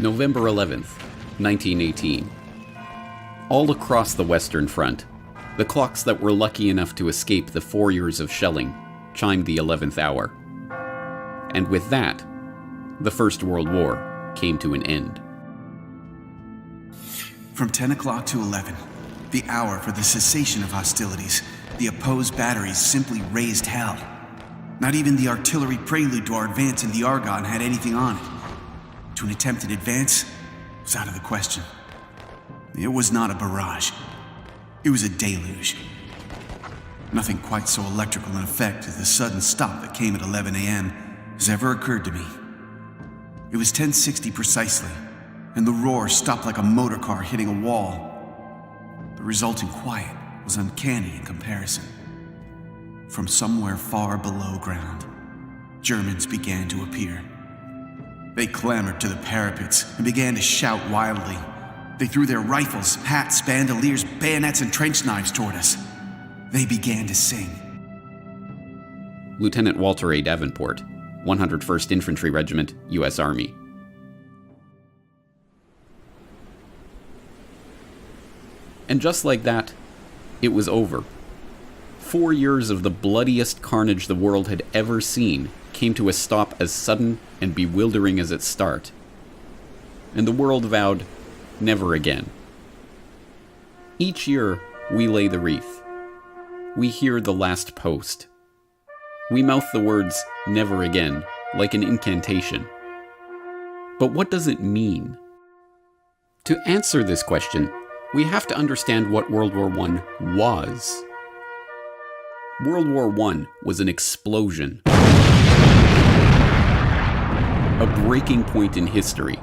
November 11th, 1918. All across the Western Front, the clocks that were lucky enough to escape the 4 years of shelling chimed the 11th hour. And with that, the First World War came to an end. From 10 o'clock to 11, the hour for the cessation of hostilities, the opposed batteries simply raised hell. Not even the artillery prelude to our advance in the Argonne had anything on it. To an attempted advance was out of the question. It was not a barrage. It was a deluge. Nothing quite so electrical in effect as the sudden stop that came at 11 a.m. has ever occurred to me. It was 10:60 precisely, and the roar stopped like a motor car hitting a wall. The resulting quiet was uncanny in comparison. From somewhere far below ground, Germans began to appear. They clambered to the parapets and began to shout wildly. They threw their rifles, hats, bandoliers, bayonets, and trench knives toward us. They began to sing. Lieutenant Walter A. Davenport, 101st Infantry Regiment, U.S. Army. And just like that, it was over. 4 years of the bloodiest carnage the world had ever seen came to a stop as sudden and bewildering as its start. And the world vowed, never again. Each year, we lay the wreath. We hear the last post. We mouth the words, never again, like an incantation. But what does it mean? To answer this question, we have to understand what World War I was. World War I was an explosion. A breaking point in history.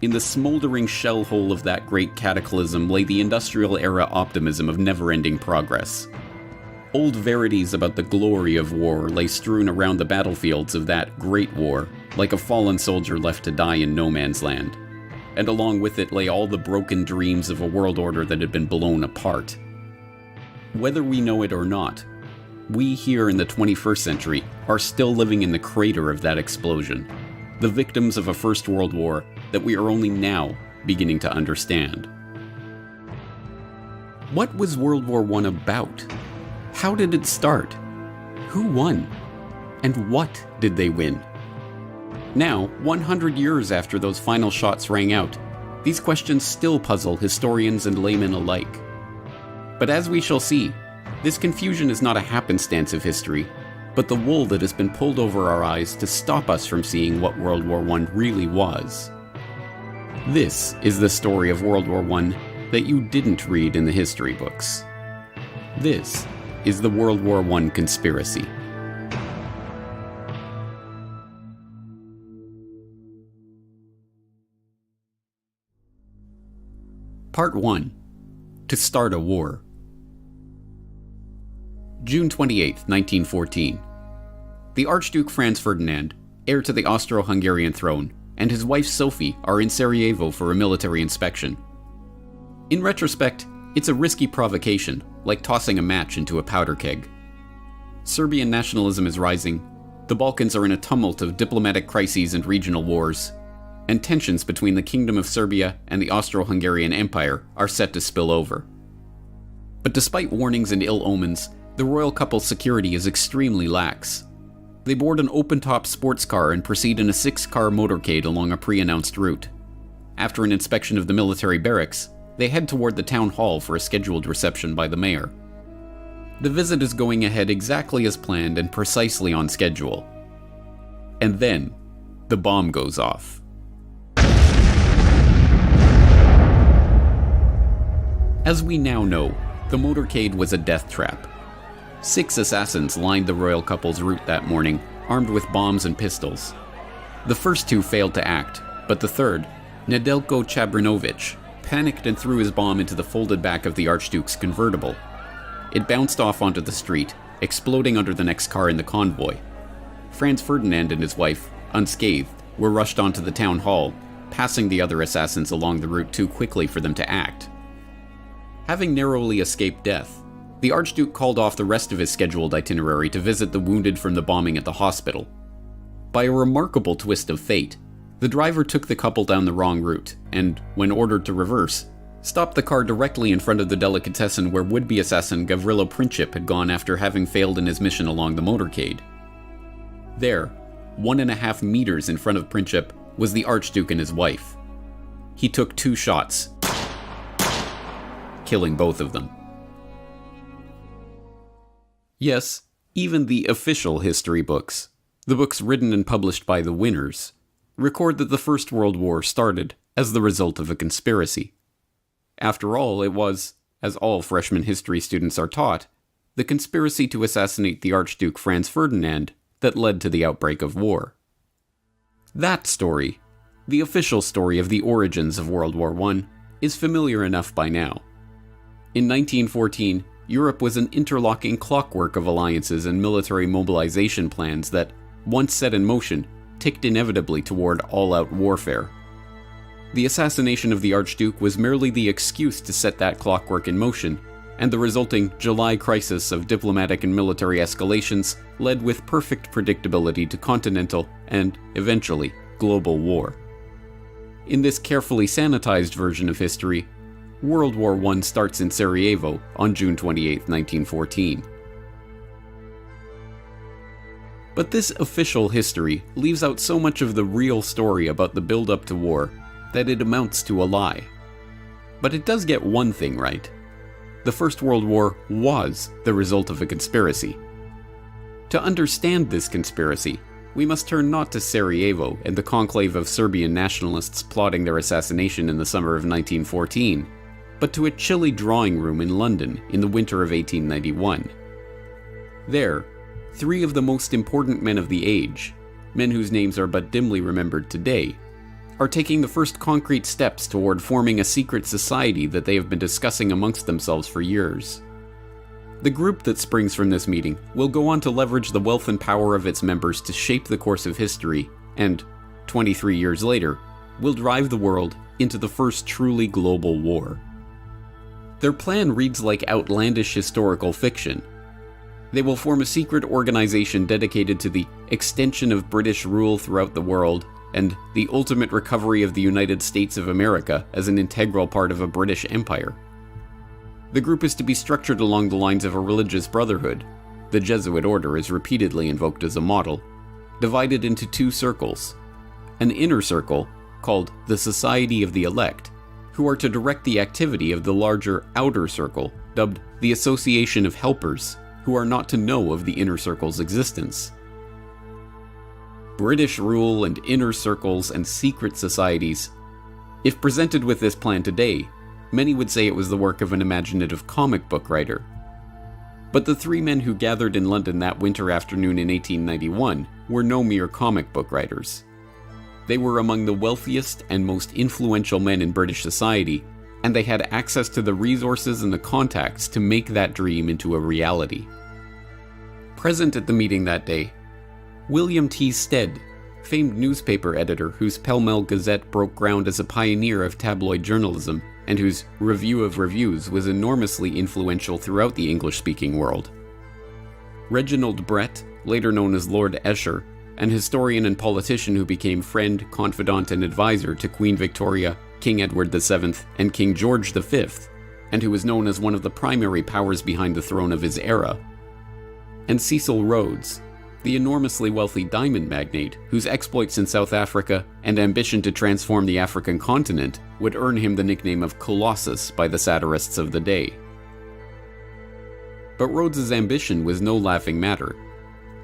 In the smoldering shell hole of that great cataclysm lay the industrial era optimism of never-ending progress. Old verities about the glory of war lay strewn around the battlefields of that great war, like a fallen soldier left to die in no man's land. And along with it lay all the broken dreams of a world order that had been blown apart. Whether we know it or not, we here in the 21st century are still living in the crater of that explosion, the victims of a First World War that we are only now beginning to understand. What was World War I about? How did it start? Who won? And what did they win? Now, 100 years after those final shots rang out, these questions still puzzle historians and laymen alike. But as we shall see, this confusion is not a happenstance of history, but the wool that has been pulled over our eyes to stop us from seeing what World War I really was. This is the story of World War I that you didn't read in the history books. This is the World War I Conspiracy. Part 1. To start a war. June 28, 1914. The Archduke Franz Ferdinand, heir to the Austro-Hungarian throne, and his wife Sophie are in Sarajevo for a military inspection. In retrospect, it's a risky provocation, like tossing a match into a powder keg. Serbian nationalism is rising, the Balkans are in a tumult of diplomatic crises and regional wars, and tensions between the Kingdom of Serbia and the Austro-Hungarian Empire are set to spill over. But despite warnings and ill omens, the royal couple's security is extremely lax. They board an open-top sports car and proceed in a 6-car motorcade along a pre-announced route. After an inspection of the military barracks, they head toward the town hall for a scheduled reception by the mayor. The visit is going ahead exactly as planned and precisely on schedule. And then, the bomb goes off. As we now know, the motorcade was a death trap. 6 assassins lined the royal couple's route that morning, armed with bombs and pistols. The first 2 failed to act, but the third, Nedeljko Chabrinovic, panicked and threw his bomb into the folded back of the Archduke's convertible. It bounced off onto the street, exploding under the next car in the convoy. Franz Ferdinand and his wife, unscathed, were rushed onto the town hall, passing the other assassins along the route too quickly for them to act. Having narrowly escaped death, the Archduke called off the rest of his scheduled itinerary to visit the wounded from the bombing at the hospital. By a remarkable twist of fate, The driver took the couple down the wrong route, and, when ordered to reverse, stopped the car directly in front of the delicatessen where would-be assassin Gavrilo Princip had gone after having failed in his mission along the motorcade. There, 1.5 meters in front of Princip, was the Archduke and his wife. He took 2 shots, killing both of them. Yes, even the official history books, the books written and published by the winners, record that the First World War started as the result of a conspiracy. After all, it was, as all freshman history students are taught, the conspiracy to assassinate the Archduke Franz Ferdinand that led to the outbreak of war. That story, the official story of the origins of World War I, is familiar enough by now. In 1914, Europe was an interlocking clockwork of alliances and military mobilization plans that, once set in motion, ticked inevitably toward all-out warfare. The assassination of the Archduke was merely the excuse to set that clockwork in motion, and the resulting July crisis of diplomatic and military escalations led with perfect predictability to continental and, eventually, global war. In this carefully sanitized version of history, World War I starts in Sarajevo on June 28, 1914. But this official history leaves out so much of the real story about the build-up to war that it amounts to a lie. But it does get one thing right. The First World War was the result of a conspiracy. To understand this conspiracy, we must turn not to Sarajevo and the conclave of Serbian nationalists plotting their assassination in the summer of 1914, but to a chilly drawing room in London in the winter of 1891. There, 3 of the most important men of the age, men whose names are but dimly remembered today, are taking the first concrete steps toward forming a secret society that they have been discussing amongst themselves for years. The group that springs from this meeting will go on to leverage the wealth and power of its members to shape the course of history, and, 23 years later, will drive the world into the first truly global war. Their plan reads like outlandish historical fiction. They will form a secret organization dedicated to the extension of British rule throughout the world and the ultimate recovery of the United States of America as an integral part of a British empire. The group is to be structured along the lines of a religious brotherhood. The Jesuit order is repeatedly invoked as a model, divided into 2 circles. An inner circle, called the Society of the Elect, who are to direct the activity of the larger outer circle, dubbed the Association of Helpers, who are not to know of the inner circle's existence. British rule and inner circles and secret societies. If presented with this plan today, many would say it was the work of an imaginative comic book writer. But the 3 men who gathered in London that winter afternoon in 1891 were no mere comic book writers. They were among the wealthiest and most influential men in British society, and they had access to the resources and the contacts to make that dream into a reality. Present at the meeting that day, William T. Stead, famed newspaper editor whose Pall Mall Gazette broke ground as a pioneer of tabloid journalism and whose Review of Reviews was enormously influential throughout the English-speaking world. Reginald Brett, later known as Lord Esher, an historian and politician who became friend, confidant, and advisor to Queen Victoria, King Edward VII, and King George V, and who was known as one of the primary powers behind the throne of his era. And Cecil Rhodes, the enormously wealthy diamond magnate whose exploits in South Africa and ambition to transform the African continent would earn him the nickname of Colossus by the satirists of the day. But Rhodes's ambition was no laughing matter.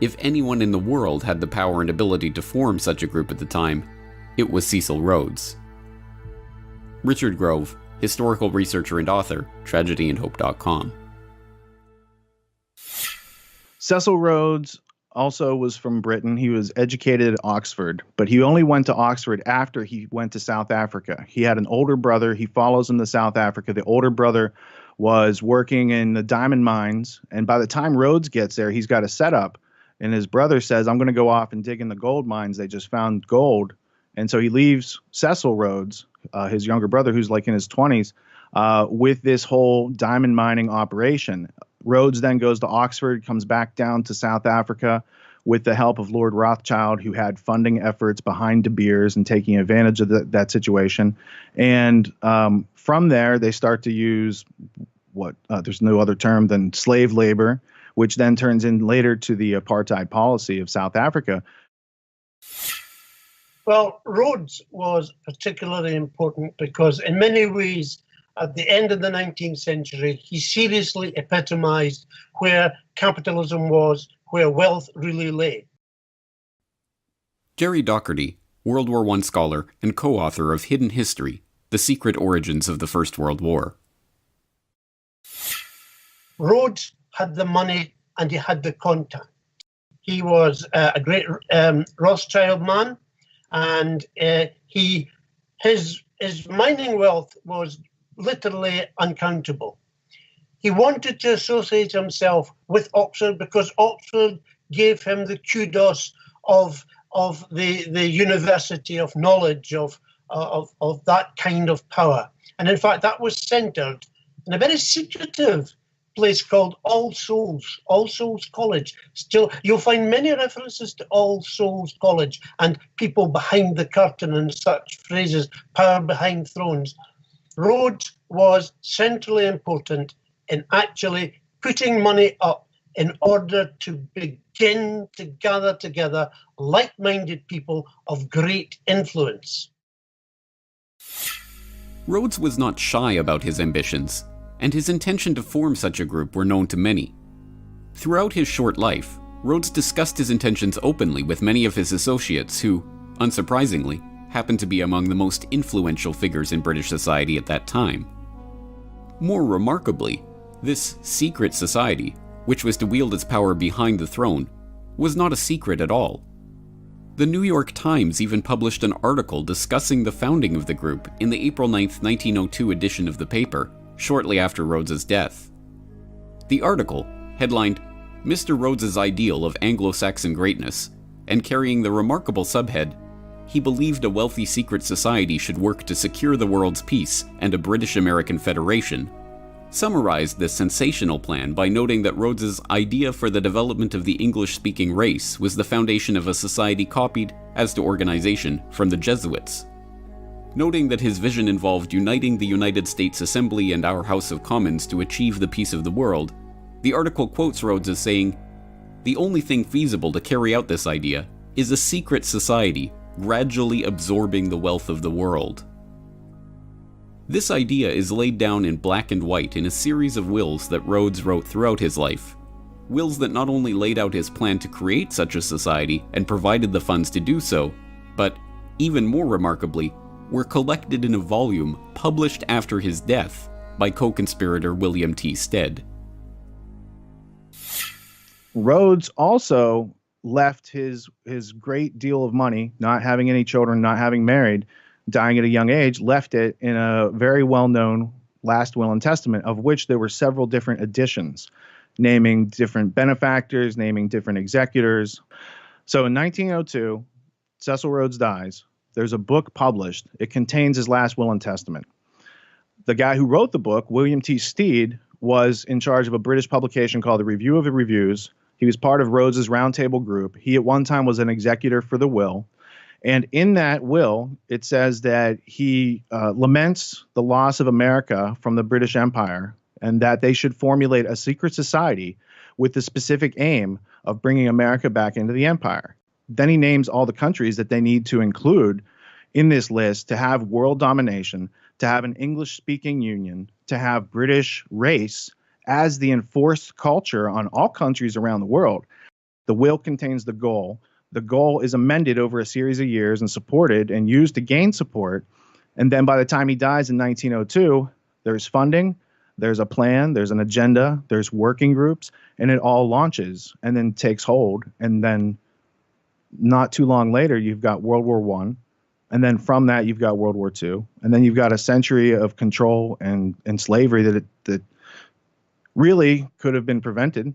If anyone in the world had the power and ability to form such a group at the time, it was Cecil Rhodes. Richard Grove, historical researcher and author, tragedyandhope.com. Cecil Rhodes also was from Britain. He was educated at Oxford, but he only went to Oxford after he went to South Africa. He had an older brother. He follows him to South Africa. The older brother was working in the diamond mines, and by the time Rhodes gets there, he's got a setup, and his brother says, I'm going to go off and dig in the gold mines. They just found gold. And so he leaves Cecil Rhodes, his younger brother, who's like in his 20s, with this whole diamond mining operation. Rhodes then goes to Oxford, comes back down to South Africa, with the help of Lord Rothschild, who had funding efforts behind De Beers and taking advantage of that situation. And from there, they start to use there's no other term than slave labor, which then turns in later to the apartheid policy of South Africa. Well, Rhodes was particularly important because in many ways, at the end of the 19th century, he seriously epitomized where capitalism was, where wealth really lay. Jerry Docherty, World War I scholar and co-author of Hidden History, The Secret Origins of the First World War. Rhodes had the money and he had the contact. He was a great Rothschild man, and his mining wealth was literally uncountable. He wanted to associate himself with Oxford because Oxford gave him the kudos of the university of knowledge, of that kind of power. And in fact, that was centered in a very secretive place called All Souls College. Still, you'll find many references to All Souls College and people behind the curtain and such phrases, power behind thrones. Rhodes was centrally important in actually putting money up in order to begin to gather together like-minded people of great influence. Rhodes was not shy about his ambitions, and his intention to form such a group were known to many. Throughout his short life, Rhodes discussed his intentions openly with many of his associates who, unsurprisingly, happened to be among the most influential figures in British society at that time. More remarkably, this secret society, which was to wield its power behind the throne, was not a secret at all. The New York Times even published an article discussing the founding of the group in the April 9, 1902 edition of the paper, shortly after Rhodes's death. The article, headlined "Mr. Rhodes's Ideal of Anglo-Saxon Greatness," and carrying the remarkable subhead, "He believed a wealthy secret society should work to secure the world's peace and a British-American federation," summarized this sensational plan by noting that Rhodes's idea for the development of the English-speaking race was the foundation of a society copied, as to organization, from the Jesuits. Noting that his vision involved uniting the United States Assembly and our House of Commons to achieve the peace of the world, the article quotes Rhodes as saying, "The only thing feasible to carry out this idea is a secret society gradually absorbing the wealth of the world." This idea is laid down in black and white in a series of wills that Rhodes wrote throughout his life. Wills that not only laid out his plan to create such a society and provided the funds to do so, but, even more remarkably, were collected in a volume published after his death by co-conspirator William T. Stead. Rhodes also left his great deal of money, not having any children, not having married, dying at a young age, left it in a very well-known last will and testament, of which there were several different editions, naming different benefactors, naming different executors. So in 1902, Cecil Rhodes dies. There's a book published. It contains his last will and testament. The guy who wrote the book, William T. Stead, was in charge of a British publication called the Review of the Reviews. He was part of Rhodes's roundtable group. He at one time was an executor for the will. And in that will, it says that he laments the loss of America from the British Empire and that they should formulate a secret society with the specific aim of bringing America back into the empire. Then he names all the countries that they need to include in this list to have world domination, to have an English-speaking union, to have British race as the enforced culture on all countries around the world. The will contains the goal. The goal is amended over a series of years and supported and used to gain support. And then by the time he dies in 1902, there's funding, there's a plan, there's an agenda, there's working groups, and it all launches and then takes hold. And then not too long later, you've got World War I. And then from that, you've got World War II. And then you've got a century of control and slavery that really could have been prevented.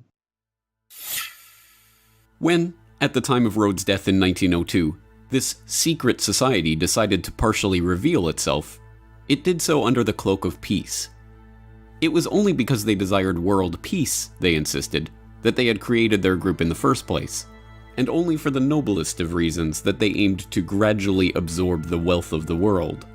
When, at the time of Rhodes' death in 1902, this secret society decided to partially reveal itself, it did so under the cloak of peace. It was only because they desired world peace, they insisted, that they had created their group in the first place. and only for the noblest of reasons that they aimed to gradually absorb the wealth of the world.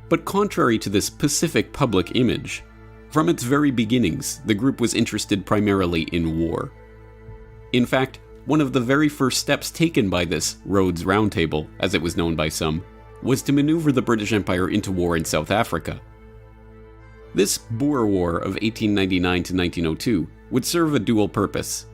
But contrary to this pacific public image, from its very beginnings, the group was interested primarily in war. In fact, one of the very first steps taken by this Rhodes Roundtable, as it was known by some, was to maneuver the British Empire into war in South Africa. This Boer War of 1899 to 1902 would serve a dual purpose.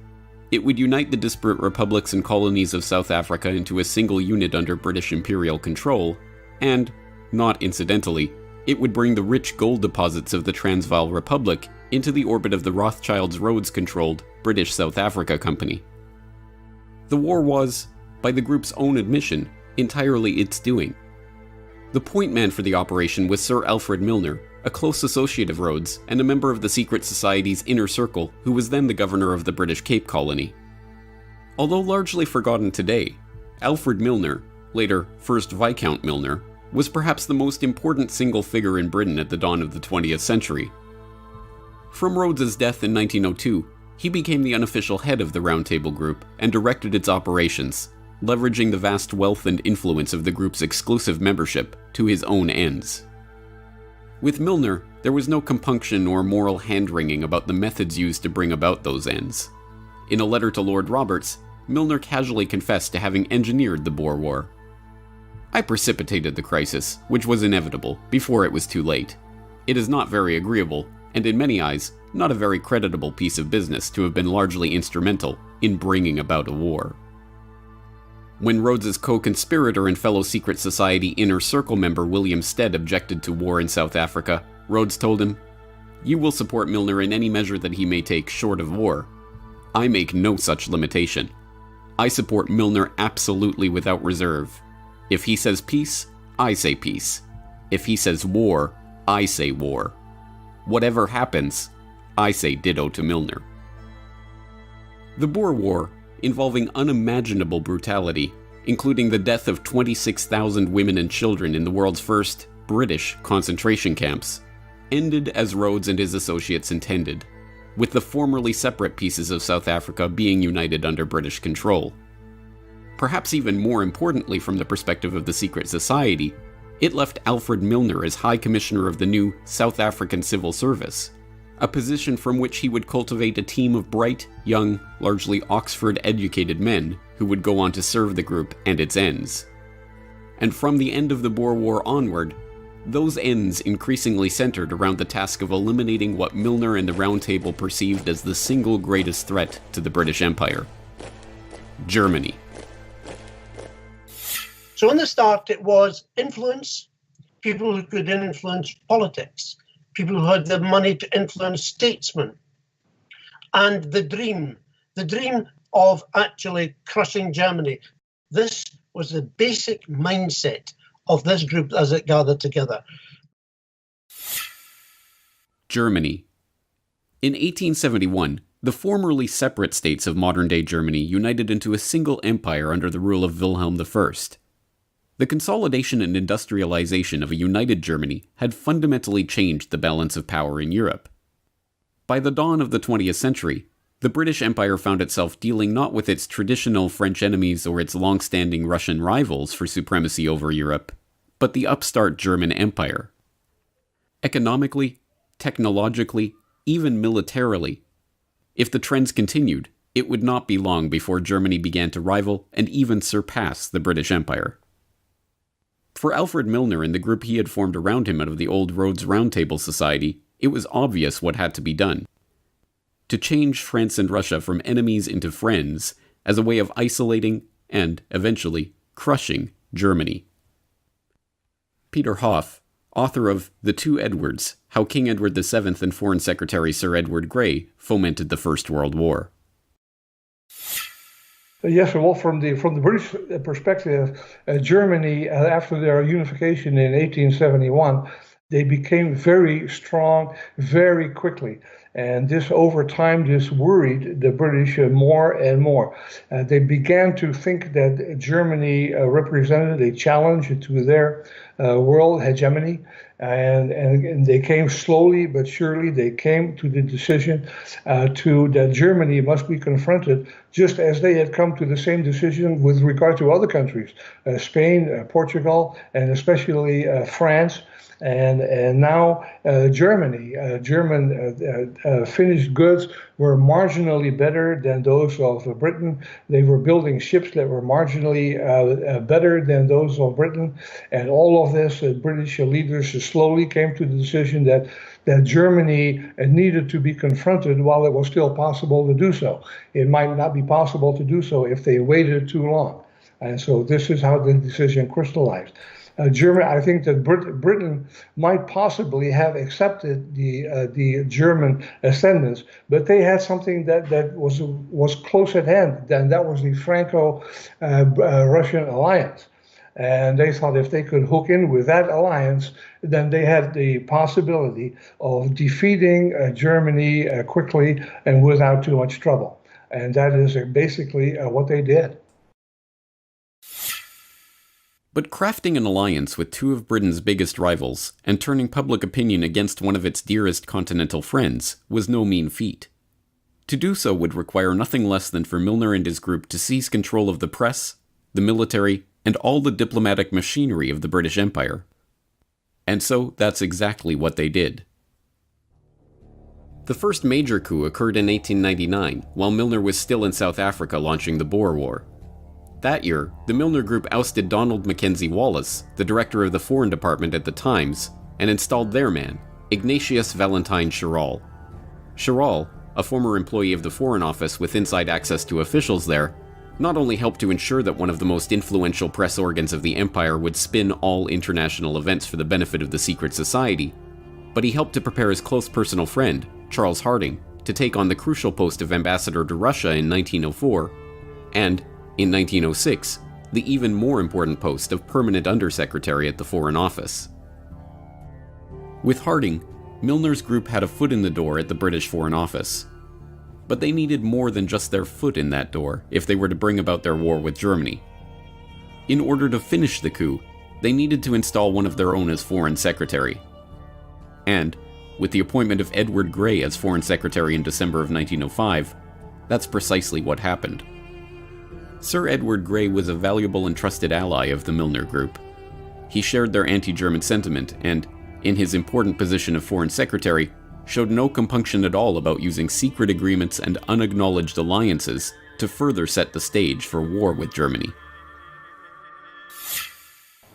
It would unite the disparate republics and colonies of South Africa into a single unit under British imperial control, and, not incidentally, it would bring the rich gold deposits of the Transvaal Republic into the orbit of the Rothschilds Rhodes-controlled British South Africa Company. The war was, by the group's own admission, entirely its doing. The point man for the operation was Sir Alfred Milner, a close associate of Rhodes and a member of the secret society's inner circle who was then the governor of the British Cape Colony. Although largely forgotten today, Alfred Milner, later 1st Viscount Milner, was perhaps the most important single figure in Britain at the dawn of the 20th century. From Rhodes's death in 1902, he became the unofficial head of the Round Table Group and directed its operations, leveraging the vast wealth and influence of the group's exclusive membership to his own ends. With Milner, there was no compunction or moral hand-wringing about the methods used to bring about those ends. In a letter to Lord Roberts, Milner casually confessed to having engineered the Boer War. "I precipitated the crisis, which was inevitable, before it was too late. It is not very agreeable, and in many eyes, not a very creditable piece of business to have been largely instrumental in bringing about a war." When Rhodes's co-conspirator and fellow secret society Inner Circle member William Stead objected to war in South Africa, Rhodes told him, "You will support Milner in any measure that he may take short of war. I make no such limitation. I support Milner absolutely without reserve. If he says peace, I say peace. If he says war, I say war. Whatever happens, I say ditto to Milner." The Boer War, involving unimaginable brutality, including the death of 26,000 women and children in the world's first British concentration camps, ended as Rhodes and his associates intended, with the formerly separate pieces of South Africa being united under British control. Perhaps even more importantly from the perspective of the secret society, it left Alfred Milner as High Commissioner of the new South African Civil Service, a position from which he would cultivate a team of bright, young, largely Oxford-educated men who would go on to serve the group and its ends. And from the end of the Boer War onward, those ends increasingly centered around the task of eliminating what Milner and the Round Table perceived as the single greatest threat to the British Empire: Germany. So in the start, it was influence, people who could influence politics, people who had the money to influence statesmen, and the dream of actually crushing Germany. This was the basic mindset of this group as it gathered together. Germany. In 1871, the formerly separate states of modern-day Germany united into a single empire under the rule of Wilhelm I. The consolidation and industrialization of a united Germany had fundamentally changed the balance of power in Europe. By the dawn of the 20th century, the British Empire found itself dealing not with its traditional French enemies or its long-standing Russian rivals for supremacy over Europe, but the upstart German Empire. Economically, technologically, even militarily, if the trends continued, it would not be long before Germany began to rival and even surpass the British Empire. For Alfred Milner and the group he had formed around him out of the old Rhodes Roundtable Society, it was obvious what had to be done. To change France and Russia from enemies into friends as a way of isolating and, eventually, crushing Germany. Peter Hoff, author of The Two Edwards, How King Edward VII and Foreign Secretary Sir Edward Grey Fomented the First World War. Yes, well, from the British perspective, Germany, after their unification in 1871, they became very strong very quickly. And this, over time, this worried the British more and more. They began to think that Germany represented a challenge to their world hegemony. And they came slowly but surely. They came to the decision that Germany must be confronted, just as they had come to the same decision with regard to other countries, Spain, Portugal, and especially France. And now Germany. German finished goods were marginally better than those of Britain. They were building ships that were marginally better than those of Britain. And all of this, British leaders slowly came to the decision that Germany needed to be confronted while it was still possible to do so. It might not be possible to do so if they waited too long. And so this is how the decision crystallized. Germany, I think that Britain might possibly have accepted the German ascendance, but they had something that was close at hand. Then that was the Franco-Russian alliance, and they thought if they could hook in with that alliance, then they had the possibility of defeating Germany quickly and without too much trouble. And that is basically what they did. But crafting an alliance with two of Britain's biggest rivals and turning public opinion against one of its dearest continental friends was no mean feat. To do so would require nothing less than for Milner and his group to seize control of the press, the military, and all the diplomatic machinery of the British Empire. And so that's exactly what they did. The first major coup occurred in 1899, while Milner was still in South Africa launching the Boer War. That year, the Milner Group ousted Donald Mackenzie Wallace, the director of the Foreign Department at the Times, and installed their man, Ignatius Valentine Schirall. Schirall, a former employee of the Foreign Office with inside access to officials there, not only helped to ensure that one of the most influential press organs of the empire would spin all international events for the benefit of the secret society, but he helped to prepare his close personal friend, Charles Harding, to take on the crucial post of ambassador to Russia in 1904, and, in 1906, the even more important post of permanent undersecretary at the Foreign Office. With Harding, Milner's group had a foot in the door at the British Foreign Office. But they needed more than just their foot in that door if they were to bring about their war with Germany. In order to finish the coup, they needed to install one of their own as Foreign Secretary. And, with the appointment of Edward Grey as Foreign Secretary in December of 1905, that's precisely what happened. Sir Edward Grey was a valuable and trusted ally of the Milner Group. He shared their anti-German sentiment and, in his important position of Foreign Secretary, showed no compunction at all about using secret agreements and unacknowledged alliances to further set the stage for war with Germany.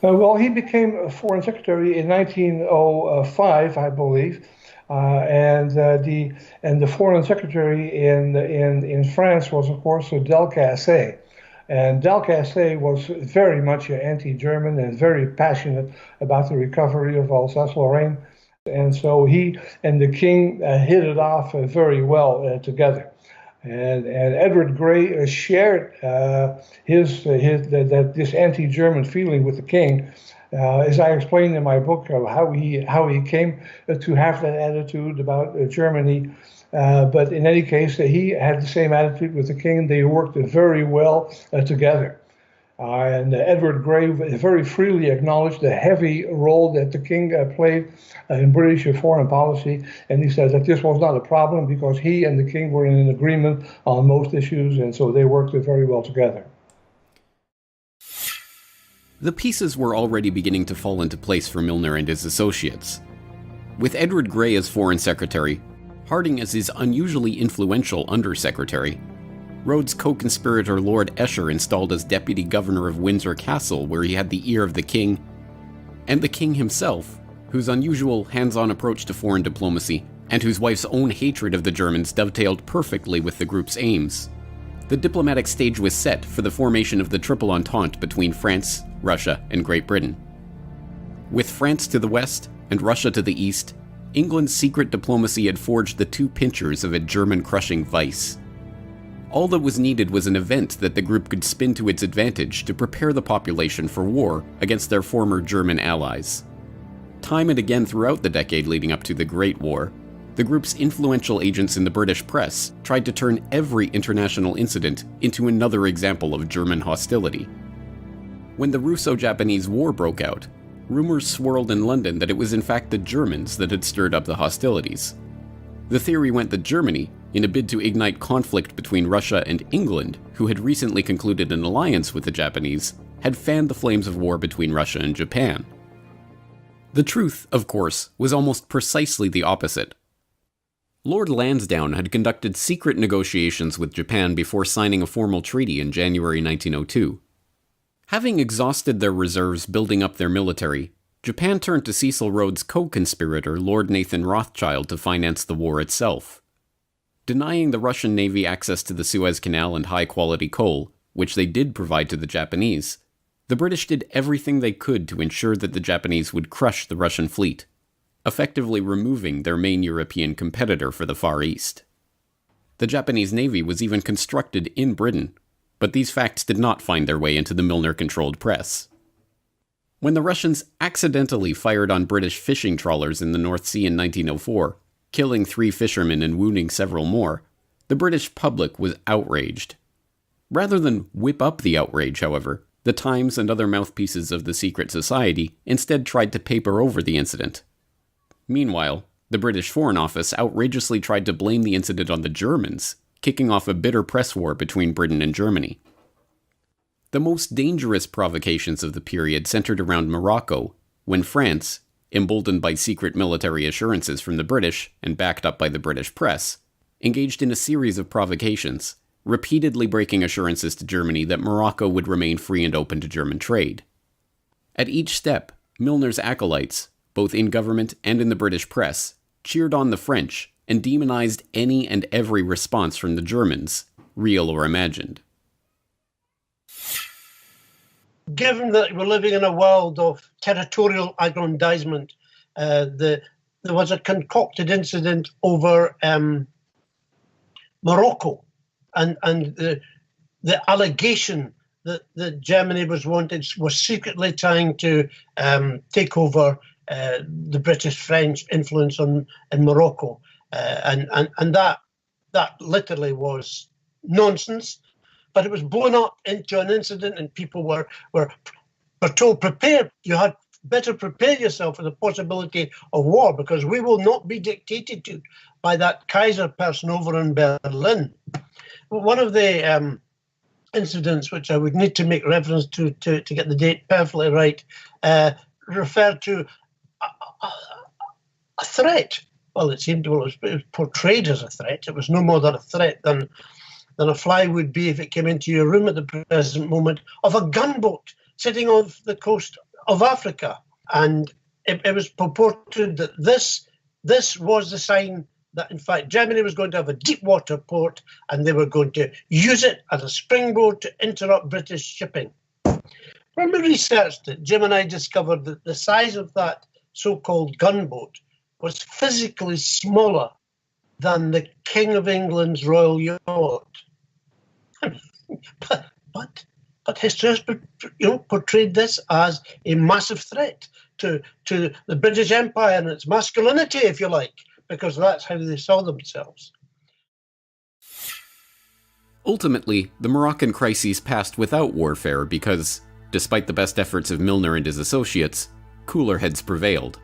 Well, he became Foreign Secretary in 1905, I believe, and the Foreign Secretary in France was, of course, Delcasse. And Delcasse was very much anti-German and very passionate about the recovery of Alsace-Lorraine. And so he and the king hit it off very well together. And Edward Grey shared this anti-German feeling with the king, as I explained in my book, how he came to have that attitude about Germany. But in any case, he had the same attitude with the king. They worked very well together. And Edward Grey very freely acknowledged the heavy role that the king played in British foreign policy. And he said that this was not a problem because he and the king were in an agreement on most issues, and so they worked very well together. The pieces were already beginning to fall into place for Milner and his associates. With Edward Grey as Foreign Secretary, Harding as his unusually influential Undersecretary, Rhodes' co-conspirator Lord Esher installed as Deputy Governor of Windsor Castle, where he had the ear of the king, and the king himself, whose unusual hands-on approach to foreign diplomacy and whose wife's own hatred of the Germans dovetailed perfectly with the group's aims. The diplomatic stage was set for the formation of the Triple Entente between France, Russia, and Great Britain. With France to the west and Russia to the east, England's secret diplomacy had forged the two pincers of a German-crushing vice. All that was needed was an event that the group could spin to its advantage to prepare the population for war against their former German allies. Time and again throughout the decade leading up to the Great War, the group's influential agents in the British press tried to turn every international incident into another example of German hostility. When the Russo-Japanese War broke out, rumors swirled in London that it was in fact the Germans that had stirred up the hostilities. The theory went that Germany, in a bid to ignite conflict between Russia and England, who had recently concluded an alliance with the Japanese, had fanned the flames of war between Russia and Japan. The truth, of course, was almost precisely the opposite. Lord Lansdowne had conducted secret negotiations with Japan before signing a formal treaty in January 1902. Having exhausted their reserves building up their military, Japan turned to Cecil Rhodes' co-conspirator Lord Nathan Rothschild to finance the war itself. Denying the Russian Navy access to the Suez Canal and high-quality coal, which they did provide to the Japanese, the British did everything they could to ensure that the Japanese would crush the Russian fleet, effectively removing their main European competitor for the Far East. The Japanese Navy was even constructed in Britain, but these facts did not find their way into the Milner-controlled press. When the Russians accidentally fired on British fishing trawlers in the North Sea in 1904, killing 3 fishermen and wounding several more, the British public was outraged. Rather than whip up the outrage, however, the Times and other mouthpieces of the secret society instead tried to paper over the incident. Meanwhile, the British Foreign Office outrageously tried to blame the incident on the Germans, kicking off a bitter press war between Britain and Germany. The most dangerous provocations of the period centered around Morocco, when France, emboldened by secret military assurances from the British and backed up by the British press, engaged in a series of provocations, repeatedly breaking assurances to Germany that Morocco would remain free and open to German trade. At each step, Milner's acolytes, both in government and in the British press, cheered on the French and demonized any and every response from the Germans, real or imagined. Given that we're living in a world of territorial aggrandizement, there was a concocted incident over Morocco, and the allegation that Germany was secretly trying to take over the British-French influence in Morocco, and that literally was nonsense. But it was blown up into an incident, and people were told, prepare. You had better prepare yourself for the possibility of war, because we will not be dictated to by that Kaiser person over in Berlin. One of the incidents, which I would need to make reference to get the date perfectly right, referred to a threat. Well, it was portrayed as a threat. It was no more than a threat than a fly would be if it came into your room at the present moment, of a gunboat sitting off the coast of Africa. And it was purported that this was the sign that, in fact, Germany was going to have a deep water port, and they were going to use it as a springboard to interrupt British shipping. When we researched it, Jim and I discovered that the size of that so-called gunboat was physically smaller than the King of England's royal yacht. But history has portrayed this as a massive threat to the British Empire and its masculinity, if you like, because that's how they saw themselves. Ultimately, the Moroccan crises passed without warfare because, despite the best efforts of Milner and his associates, cooler heads prevailed.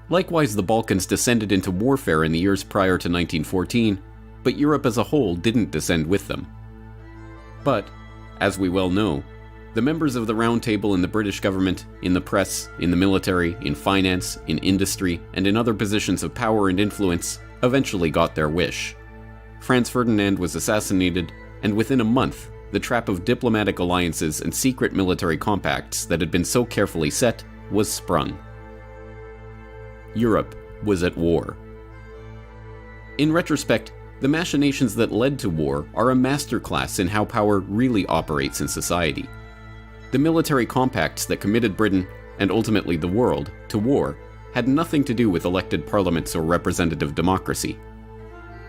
Likewise, the Balkans descended into warfare in the years prior to 1914, but Europe as a whole didn't descend with them. But, as we well know, the members of the Round Table in the British government, in the press, in the military, in finance, in industry, and in other positions of power and influence eventually got their wish. Franz Ferdinand was assassinated, and within a month, the trap of diplomatic alliances and secret military compacts that had been so carefully set was sprung. Europe was at war. In retrospect, the machinations that led to war are a masterclass in how power really operates in society. The military compacts that committed Britain, and ultimately the world, to war had nothing to do with elected parliaments or representative democracy.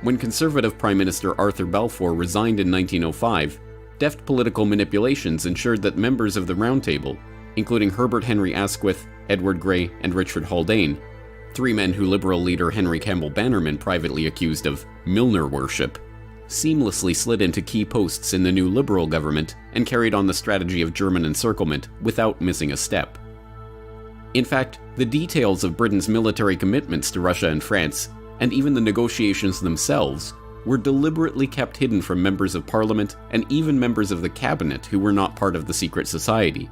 When Conservative Prime Minister Arthur Balfour resigned in 1905, deft political manipulations ensured that members of the Round Table, including Herbert Henry Asquith, Edward Grey, and Richard Haldane, three men who Liberal leader Henry Campbell Bannerman privately accused of Milner worship, seamlessly slid into key posts in the new Liberal government and carried on the strategy of German encirclement without missing a step. In fact, the details of Britain's military commitments to Russia and France, and even the negotiations themselves, were deliberately kept hidden from members of Parliament and even members of the cabinet who were not part of the secret society.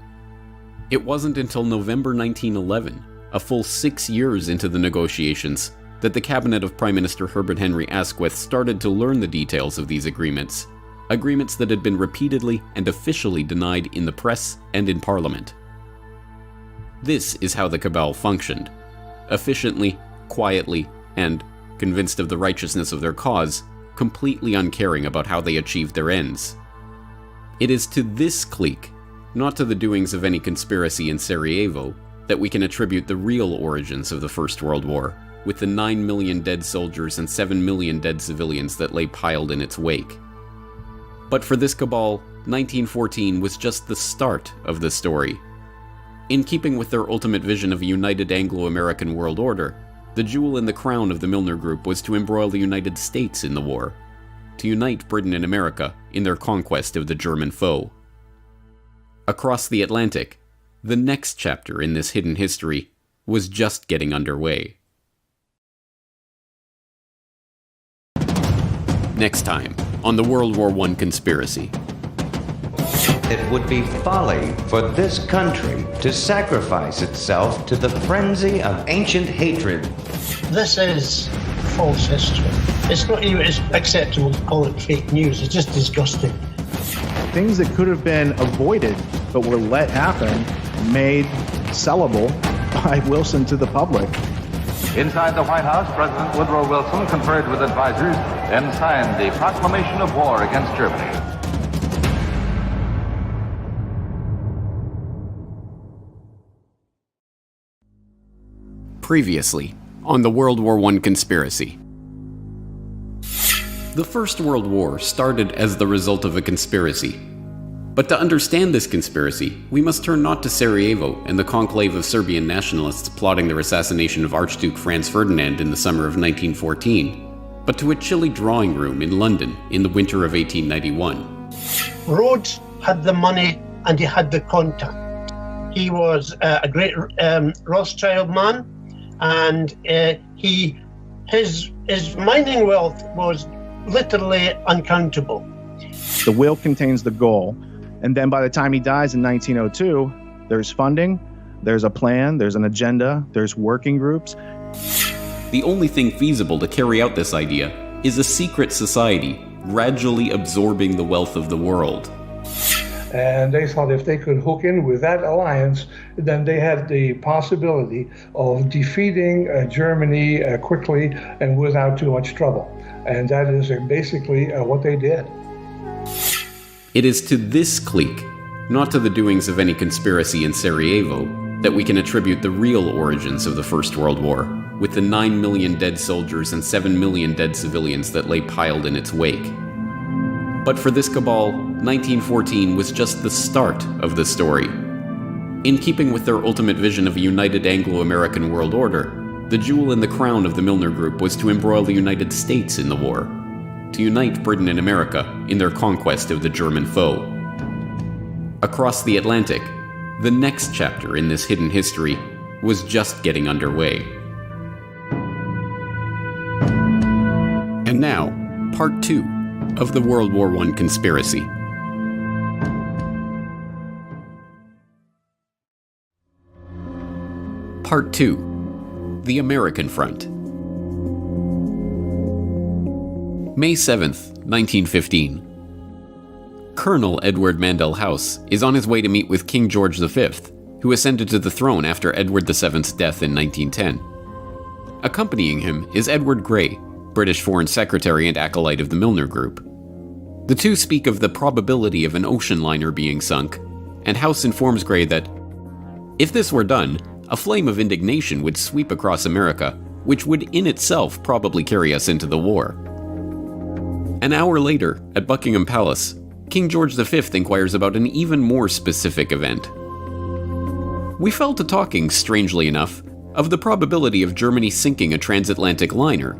It wasn't until November 1911, a full 6 years into the negotiations, that the cabinet of Prime Minister Herbert Henry Asquith started to learn the details of these agreements that had been repeatedly and officially denied in the press and in Parliament. This is how the cabal functioned. Efficiently, quietly, and, convinced of the righteousness of their cause, completely uncaring about how they achieved their ends. It is to this clique, not to the doings of any conspiracy in Sarajevo, that we can attribute the real origins of the First World War, with the 9 million dead soldiers and 7 million dead civilians that lay piled in its wake. But for this cabal, 1914 was just the start of the story. In keeping with their ultimate vision of a united Anglo-American world order, the jewel in the crown of the Milner Group was to embroil the United States in the war, to unite Britain and America in their conquest of the German foe. Across the Atlantic, the next chapter in this hidden history was just getting underway. Next time on the World War I Conspiracy. It would be folly for this country to sacrifice itself to the frenzy of ancient hatred. This is false history. It's not even acceptable to call it fake news. It's just disgusting. Things that could have been avoided but were let happen, made sellable by Wilson to the public. Inside the White House, President Woodrow Wilson conferred with advisors and signed the proclamation of war against Germany. Previously, on the World War I Conspiracy. The First World War started as the result of a conspiracy. But to understand this conspiracy, we must turn not to Sarajevo and the conclave of Serbian nationalists plotting their assassination of Archduke Franz Ferdinand in the summer of 1914, but to a chilly drawing room in London in the winter of 1891. Rhodes had the money and he had the contact. He was a great Rothschild man, and his mining wealth was literally uncountable. The will contains the goal, and then by the time he dies in 1902, there's funding, there's a plan, there's an agenda, there's working groups. The only thing feasible to carry out this idea is a secret society gradually absorbing the wealth of the world. And they thought if they could hook in with that alliance, then they had the possibility of defeating Germany quickly and without too much trouble. And that is basically what they did. It is to this clique, not to the doings of any conspiracy in Sarajevo, that we can attribute the real origins of the First World War, with the 9 million dead soldiers and 7 million dead civilians that lay piled in its wake. But for this cabal, 1914 was just the start of the story. In keeping with their ultimate vision of a united Anglo-American world order, the jewel in the crown of the Milner Group was to embroil the United States in the war, to unite Britain and America in their conquest of the German foe. Across the Atlantic, the next chapter in this hidden history was just getting underway. And now, part 2 of the World War I Conspiracy. Part 2. The American Front. May 7th, 1915. Colonel Edward Mandell House is on his way to meet with King George V, who ascended to the throne after Edward VII's death in 1910. Accompanying him is Edward Grey, British Foreign Secretary and acolyte of the Milner Group. The two speak of the probability of an ocean liner being sunk, and House informs Grey that, if this were done, a flame of indignation would sweep across America, which would in itself probably carry us into the war. An hour later, at Buckingham Palace, King George V inquires about an even more specific event. We fell to talking, strangely enough, of the probability of Germany sinking a transatlantic liner.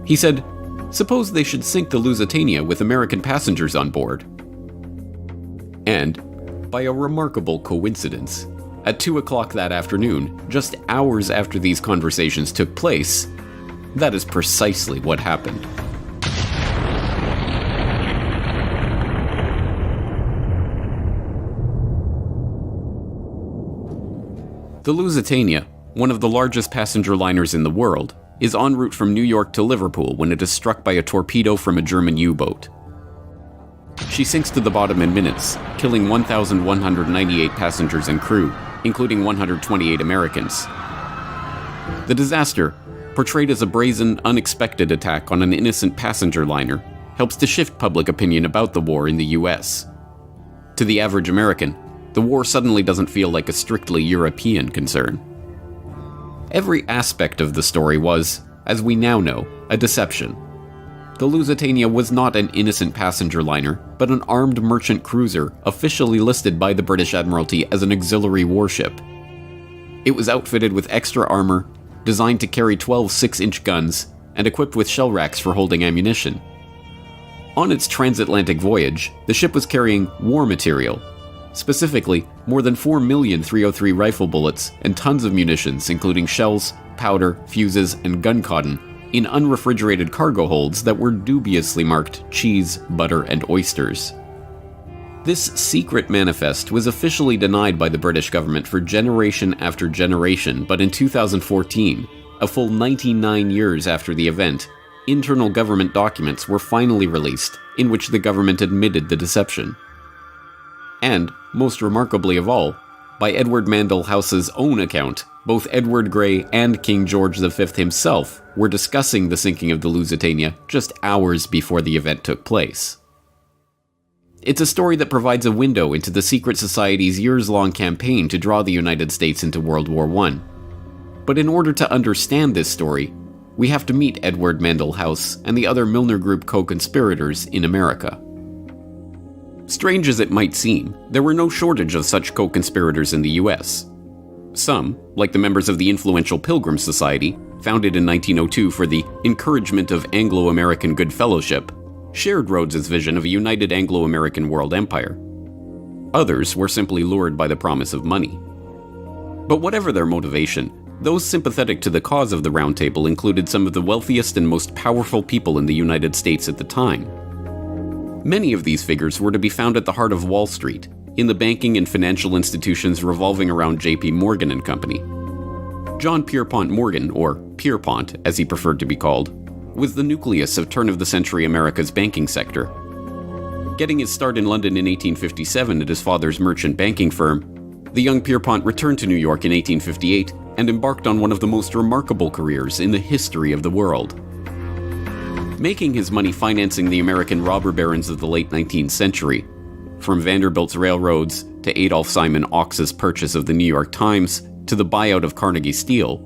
He said, "Suppose they should sink the Lusitania with American passengers on board." And, by a remarkable coincidence, at 2 o'clock that afternoon, just hours after these conversations took place, that is precisely what happened. The Lusitania, one of the largest passenger liners in the world, is en route from New York to Liverpool when it is struck by a torpedo from a German U-boat. She sinks to the bottom in minutes, killing 1,198 passengers and crew, including 128 Americans. The disaster, portrayed as a brazen, unexpected attack on an innocent passenger liner, helps to shift public opinion about the war in the US. To the average American, the war suddenly doesn't feel like a strictly European concern. Every aspect of the story was, as we now know, a deception. The Lusitania was not an innocent passenger liner, but an armed merchant cruiser officially listed by the British Admiralty as an auxiliary warship. It was outfitted with extra armor, designed to carry 12 6-inch guns, and equipped with shell racks for holding ammunition. On its transatlantic voyage, the ship was carrying war material, specifically more than 4 million .303 rifle bullets and tons of munitions including shells, powder, fuses, and gun cotton in unrefrigerated cargo holds that were dubiously marked cheese, butter, and oysters. This secret manifest was officially denied by the British government for generation after generation, but in 2014, a full 99 years after the event, internal government documents were finally released in which the government admitted the deception. And, most remarkably of all, by Edward Mandell House's own account, both Edward Grey and King George V himself were discussing the sinking of the Lusitania just hours before the event took place. It's a story that provides a window into the secret society's years-long campaign to draw the United States into World War I. But in order to understand this story, we have to meet Edward Mandell House and the other Milner Group co-conspirators in America. Strange as it might seem, there were no shortage of such co-conspirators in the US. Some, like the members of the influential Pilgrim Society, founded in 1902 for the encouragement of Anglo-American good fellowship, shared Rhodes's vision of a united Anglo-American world empire. Others were simply lured by the promise of money. But whatever their motivation, those sympathetic to the cause of the Round Table included some of the wealthiest and most powerful people in the United States at the time. Many of these figures were to be found at the heart of Wall Street, in the banking and financial institutions revolving around J.P. Morgan and Company. John Pierpont Morgan, or Pierpont as he preferred to be called, was the nucleus of turn-of-the-century America's banking sector. Getting his start in London in 1857 at his father's merchant banking firm, the young Pierpont returned to New York in 1858 and embarked on one of the most remarkable careers in the history of the world. Making his money financing the American robber barons of the late 19th century, from Vanderbilt's railroads to Adolph Simon Ochs's purchase of the New York Times to the buyout of Carnegie Steel,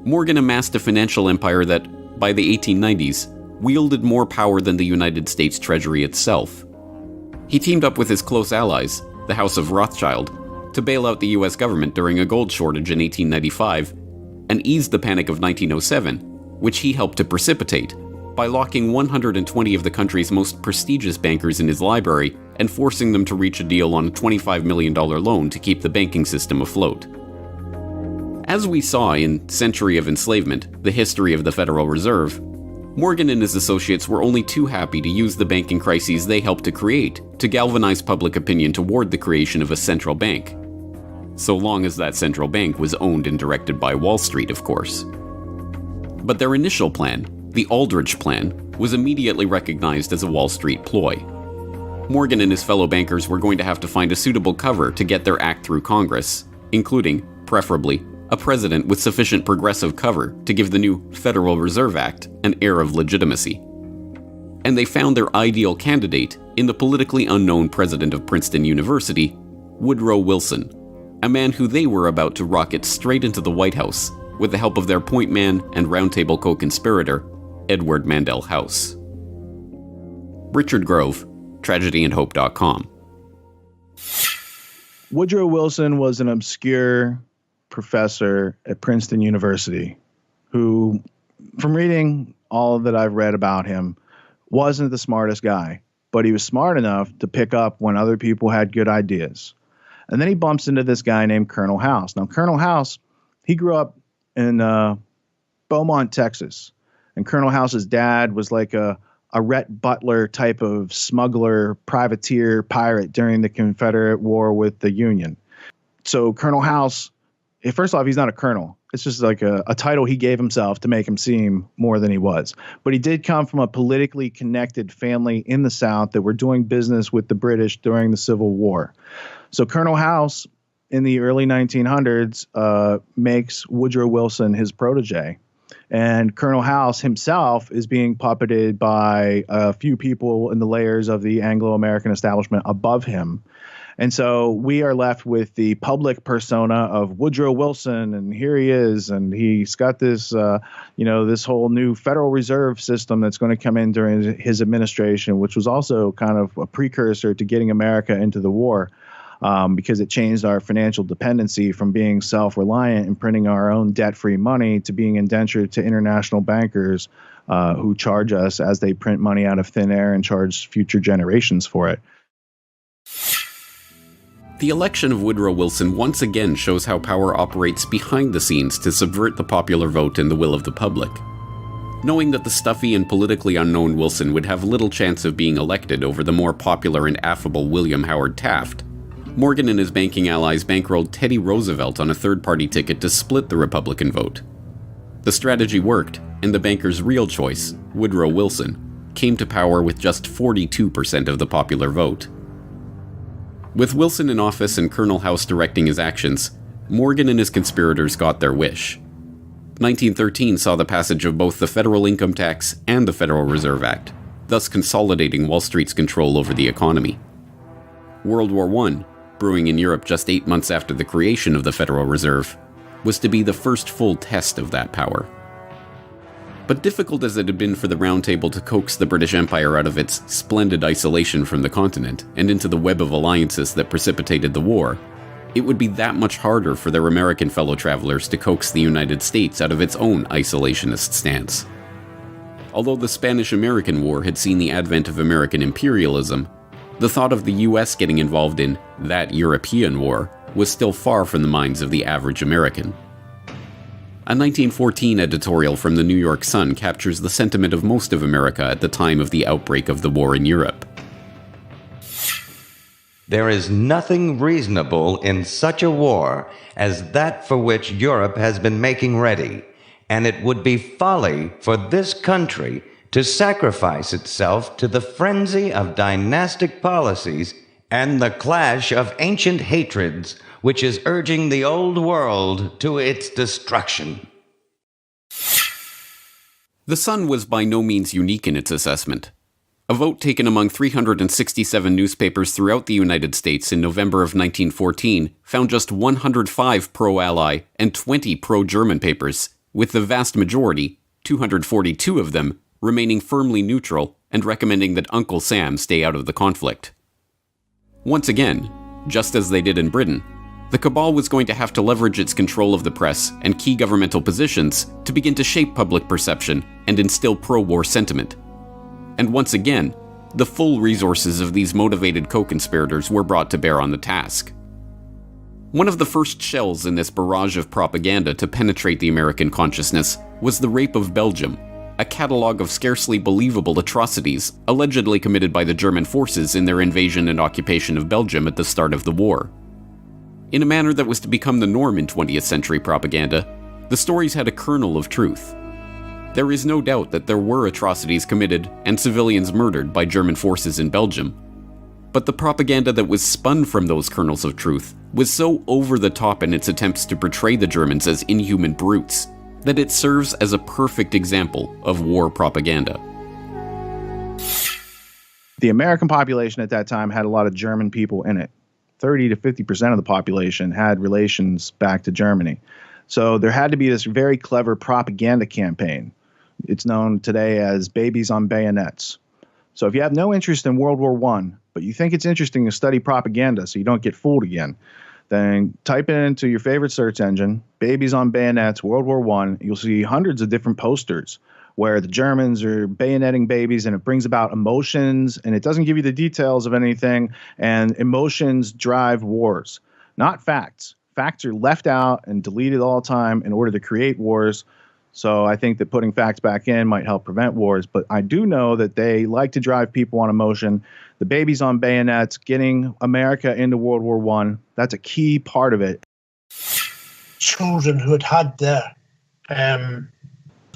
Morgan amassed a financial empire that, by the 1890s, wielded more power than the United States Treasury itself. He teamed up with his close allies, the House of Rothschild, to bail out the US government during a gold shortage in 1895 and ease the Panic of 1907, which he helped to precipitate by locking 120 of the country's most prestigious bankers in his library and forcing them to reach a deal on a $25 million loan to keep the banking system afloat. As we saw in Century of Enslavement, the history of the Federal Reserve, Morgan and his associates were only too happy to use the banking crises they helped to create to galvanize public opinion toward the creation of a central bank. So long as that central bank was owned and directed by Wall Street, of course. But their initial plan, the Aldrich Plan, was immediately recognized as a Wall Street ploy. Morgan and his fellow bankers were going to have to find a suitable cover to get their act through Congress, including, preferably, a president with sufficient progressive cover to give the new Federal Reserve Act an air of legitimacy. And they found their ideal candidate in the politically unknown president of Princeton University, Woodrow Wilson, a man who they were about to rocket straight into the White House with the help of their point man and Round Table co-conspirator, Edward Mandell House. Richard Grove, tragedyandhope.com. Woodrow Wilson was an obscure professor at Princeton University who, from reading all that I've read about him, wasn't the smartest guy, but he was smart enough to pick up when other people had good ideas. And then he bumps into this guy named Colonel House. Now, Colonel House, he grew up in Beaumont, Texas. And Colonel House's dad was like a Rhett Butler type of smuggler, privateer, pirate during the Confederate War with the Union. So Colonel House, first off, he's not a colonel. It's just like a title he gave himself to make him seem more than he was. But he did come from a politically connected family in the South that were doing business with the British during the Civil War. So Colonel House, in the early 1900s, makes Woodrow Wilson his protege. And Colonel House himself is being puppeted by a few people in the layers of the Anglo-American establishment above him. And so we are left with the public persona of Woodrow Wilson, and here he is, and he's got this, this whole new Federal Reserve system that's going to come in during his administration, which was also kind of a precursor to getting America into the war. Because it changed our financial dependency from being self-reliant and printing our own debt-free money to being indentured to international bankers who charge us as they print money out of thin air and charge future generations for it. The election of Woodrow Wilson once again shows how power operates behind the scenes to subvert the popular vote and the will of the public. Knowing that the stuffy and politically unknown Wilson would have little chance of being elected over the more popular and affable William Howard Taft, Morgan and his banking allies bankrolled Teddy Roosevelt on a third-party ticket to split the Republican vote. The strategy worked, and the banker's real choice, Woodrow Wilson, came to power with just 42% of the popular vote. With Wilson in office and Colonel House directing his actions, Morgan and his conspirators got their wish. 1913 saw the passage of both the Federal Income Tax and the Federal Reserve Act, thus consolidating Wall Street's control over the economy. World War I, brewing in Europe just 8 months after the creation of the Federal Reserve, was to be the first full test of that power. But difficult as it had been for the Round Table to coax the British Empire out of its splendid isolation from the continent and into the web of alliances that precipitated the war, it would be that much harder for their American fellow travelers to coax the United States out of its own isolationist stance. Although the Spanish-American War had seen the advent of American imperialism, the thought of the US getting involved in that European war was still far from the minds of the average American. A 1914 editorial from the New York Sun captures the sentiment of most of America at the time of the outbreak of the war in Europe. There is nothing reasonable in such a war as that for which Europe has been making ready, and it would be folly for this country to sacrifice itself to the frenzy of dynastic policies and the clash of ancient hatreds which is urging the old world to its destruction. The Sun was by no means unique in its assessment. A vote taken among 367 newspapers throughout the United States in November of 1914 found just 105 pro-Ally and 20 pro-German papers, with the vast majority, 242 of them, remaining firmly neutral and recommending that Uncle Sam stay out of the conflict. Once again, just as they did in Britain, the cabal was going to have to leverage its control of the press and key governmental positions to begin to shape public perception and instill pro-war sentiment. And once again, the full resources of these motivated co-conspirators were brought to bear on the task. One of the first shells in this barrage of propaganda to penetrate the American consciousness was the rape of Belgium, a catalogue of scarcely believable atrocities allegedly committed by the German forces in their invasion and occupation of Belgium at the start of the war. In a manner that was to become the norm in 20th century propaganda, the stories had a kernel of truth. There is no doubt that there were atrocities committed and civilians murdered by German forces in Belgium. But the propaganda that was spun from those kernels of truth was so over the top in its attempts to portray the Germans as inhuman brutes that it serves as a perfect example of war propaganda. The American population at that time had a lot of German people in it. 30 to 50% of the population had relations back to Germany. So there had to be this very clever propaganda campaign. It's known today as babies on bayonets. So if you have no interest in World War I, but you think it's interesting to study propaganda so you don't get fooled again, then type it into your favorite search engine, babies on bayonets, World War I. You'll see hundreds of different posters where the Germans are bayoneting babies, and it brings about emotions, and it doesn't give you the details of anything, and emotions drive wars, not facts. Facts are left out and deleted all the time in order to create wars. So I think that putting facts back in might help prevent wars, but I do know that they like to drive people on emotion. The babies on bayonets, getting America into World War I, that's a key part of it. Children who had their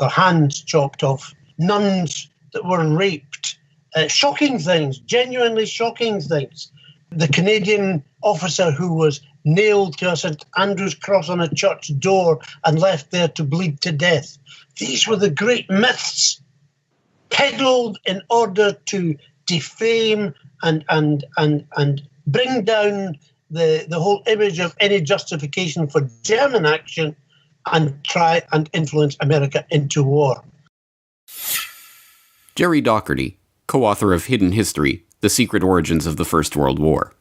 hands chopped off, nuns that were raped, shocking things, genuinely shocking things. The Canadian officer who was nailed to a St Andrew's cross on a church door and left there to bleed to death. These were the great myths peddled in order to defame and bring down the whole image of any justification for German action and try and influence America into war. Jerry Docherty, co-author of Hidden History, The Secret Origins of the First World War.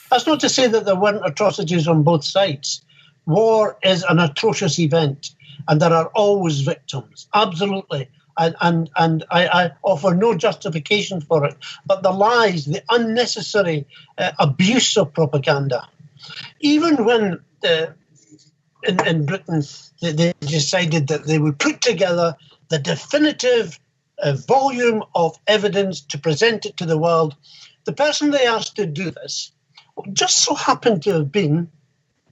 That's not to say that there weren't atrocities on both sides. War is an atrocious event, and there are always victims, absolutely. And I offer no justification for it. But the lies, the unnecessary abuse of propaganda, even when in Britain they decided that they would put together the definitive volume of evidence to present it to the world, the person they asked to do this just so happened to have been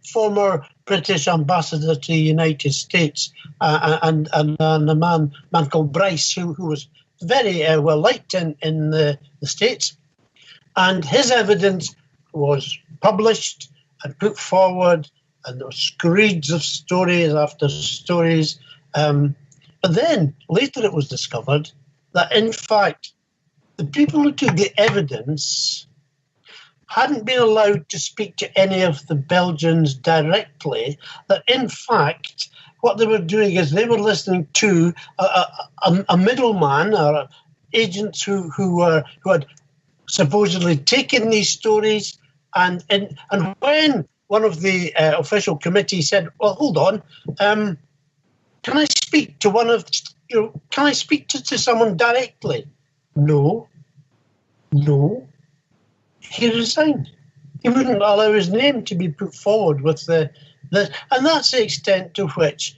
former British ambassador to the United States and a man called Bryce, who was very well liked in the States. And his evidence was published and put forward, and there were screeds of stories after stories. But then later it was discovered that, in fact, the people who took the evidence hadn't been allowed to speak to any of the Belgians directly, that in fact what they were doing is they were listening to a middleman or agents who had supposedly taken these stories, and when one of the official committee said, "Well, hold on, can I speak to can I speak to someone directly?" No. He resigned. He wouldn't allow his name to be put forward with and that's the extent to which,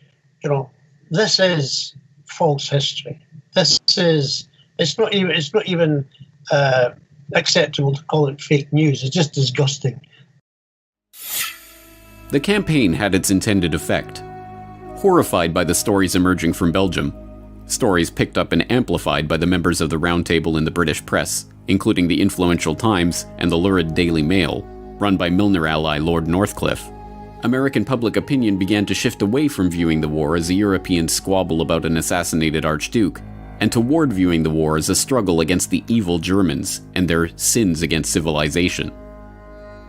this is false history. It's not even acceptable to call it fake news. It's just disgusting. The campaign had its intended effect. Horrified by the stories emerging from Belgium, stories picked up and amplified by the members of the Round Table in the British press, including the influential Times and the lurid Daily Mail, run by Milner ally Lord Northcliffe, American public opinion began to shift away from viewing the war as a European squabble about an assassinated Archduke, and toward viewing the war as a struggle against the evil Germans and their sins against civilization.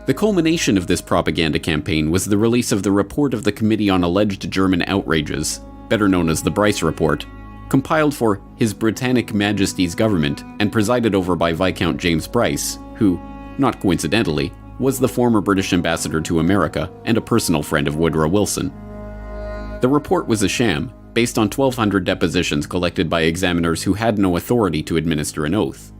The culmination of this propaganda campaign was the release of the report of the Committee on Alleged German Outrages, better known as the Bryce Report, compiled for His Britannic Majesty's government and presided over by Viscount James Bryce, who, not coincidentally, was the former British ambassador to America and a personal friend of Woodrow Wilson. The report was a sham, based on 1,200 depositions collected by examiners who had no authority to administer an oath.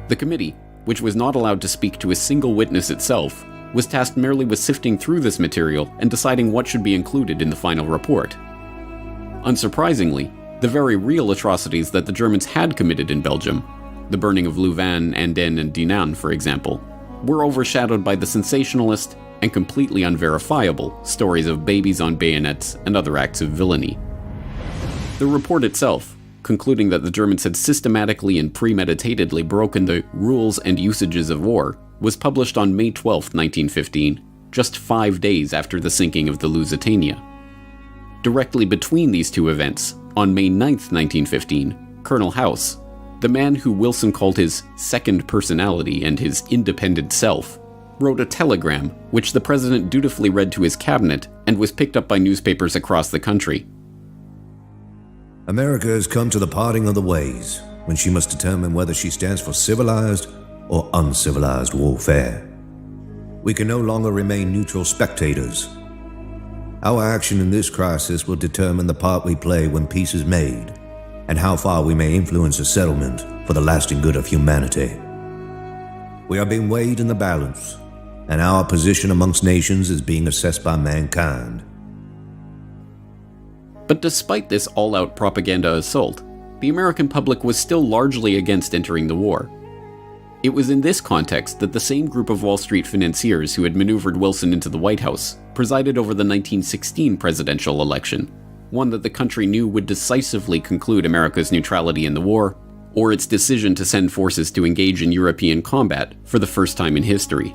The committee, which was not allowed to speak to a single witness itself, was tasked merely with sifting through this material and deciding what should be included in the final report. Unsurprisingly, the very real atrocities that the Germans had committed in Belgium, the burning of Louvain, Andenne, and Dinant, for example, were overshadowed by the sensationalist and completely unverifiable stories of babies on bayonets and other acts of villainy. The report itself, concluding that the Germans had systematically and premeditatedly broken the rules and usages of war, was published on May 12, 1915, just 5 days after the sinking of the Lusitania. Directly between these two events, on May 9, 1915, Colonel House, the man who Wilson called his second personality and his independent self, wrote a telegram which the president dutifully read to his cabinet and was picked up by newspapers across the country. America has come to the parting of the ways, when she must determine whether she stands for civilized or uncivilized warfare. We can no longer remain neutral spectators. Our action in this crisis will determine the part we play when peace is made, and how far we may influence a settlement for the lasting good of humanity. We are being weighed in the balance, and our position amongst nations is being assessed by mankind. But despite this all-out propaganda assault, the American public was still largely against entering the war. It was in this context that the same group of Wall Street financiers who had maneuvered Wilson into the White House presided over the 1916 presidential election, one that the country knew would decisively conclude America's neutrality in the war, or its decision to send forces to engage in European combat for the first time in history.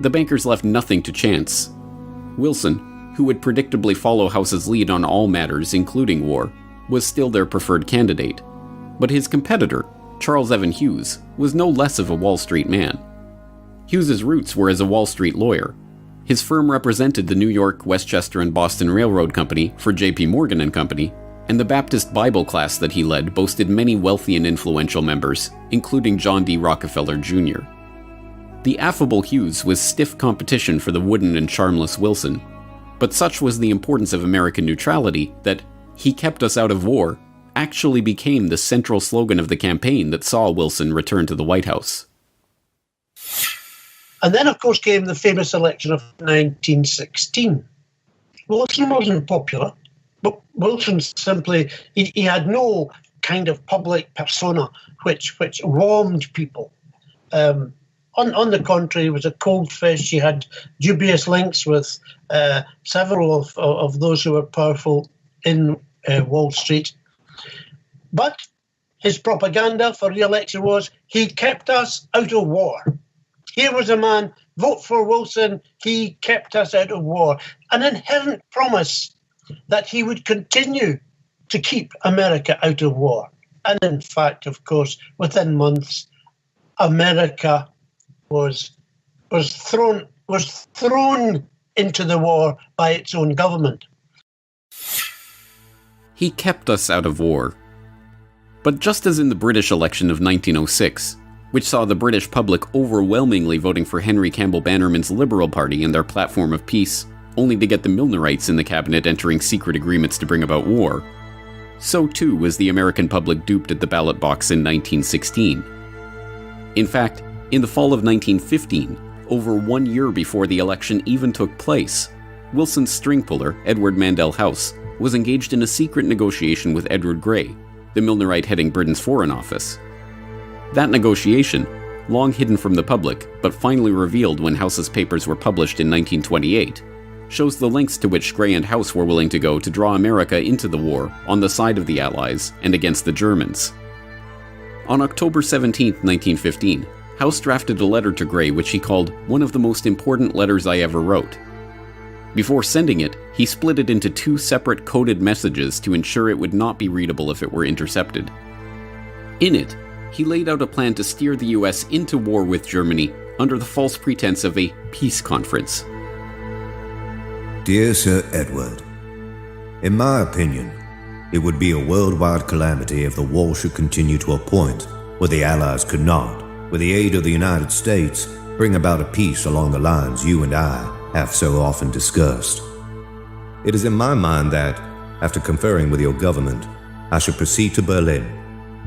The bankers left nothing to chance. Wilson, who would predictably follow House's lead on all matters, including war, was still their preferred candidate. But his competitor, Charles Evan Hughes, was no less of a Wall Street man. Hughes's roots were as a Wall Street lawyer. His firm represented the New York, Westchester, and Boston Railroad Company for J.P. Morgan and Company, and the Baptist Bible class that he led boasted many wealthy and influential members, including John D. Rockefeller Jr. The affable Hughes was stiff competition for the wooden and charmless Wilson, but such was the importance of American neutrality that "He kept us out of war" actually became the central slogan of the campaign that saw Wilson return to the White House. And then, of course, came the famous election of 1916. Wilson wasn't popular, but Wilson simply, he had no kind of public persona which warmed people. On the contrary, he was a cold fish. He had dubious links with several of those who were powerful in Wall Street. But his propaganda for re-election was, he kept us out of war. Here was a man, vote for Wilson, he kept us out of war. An inherent promise that he would continue to keep America out of war. And in fact, of course, within months, America was thrown into the war by its own government. He kept us out of war. But just as in the British election of 1906, which saw the British public overwhelmingly voting for Henry Campbell Bannerman's Liberal Party and their platform of peace, only to get the Milnerites in the cabinet entering secret agreements to bring about war, so too was the American public duped at the ballot box in 1916. In fact, in the fall of 1915, over 1 year before the election even took place, Wilson's string puller, Edward Mandell House, was engaged in a secret negotiation with Edward Grey, the Milnerite heading Britain's Foreign Office. That negotiation, long hidden from the public, but finally revealed when House's papers were published in 1928, shows the lengths to which Grey and House were willing to go to draw America into the war on the side of the Allies and against the Germans. On October 17, 1915, House drafted a letter to Grey which he called one of the most important letters I ever wrote. Before sending it, he split it into 2 separate coded messages to ensure it would not be readable if it were intercepted. In it, he laid out a plan to steer the US into war with Germany under the false pretense of a peace conference. Dear Sir Edward, in my opinion, it would be a worldwide calamity if the war should continue to a point where the Allies could not, with the aid of the United States, bring about a peace along the lines you and I have so often discussed. It is in my mind that, after conferring with your government, I should proceed to Berlin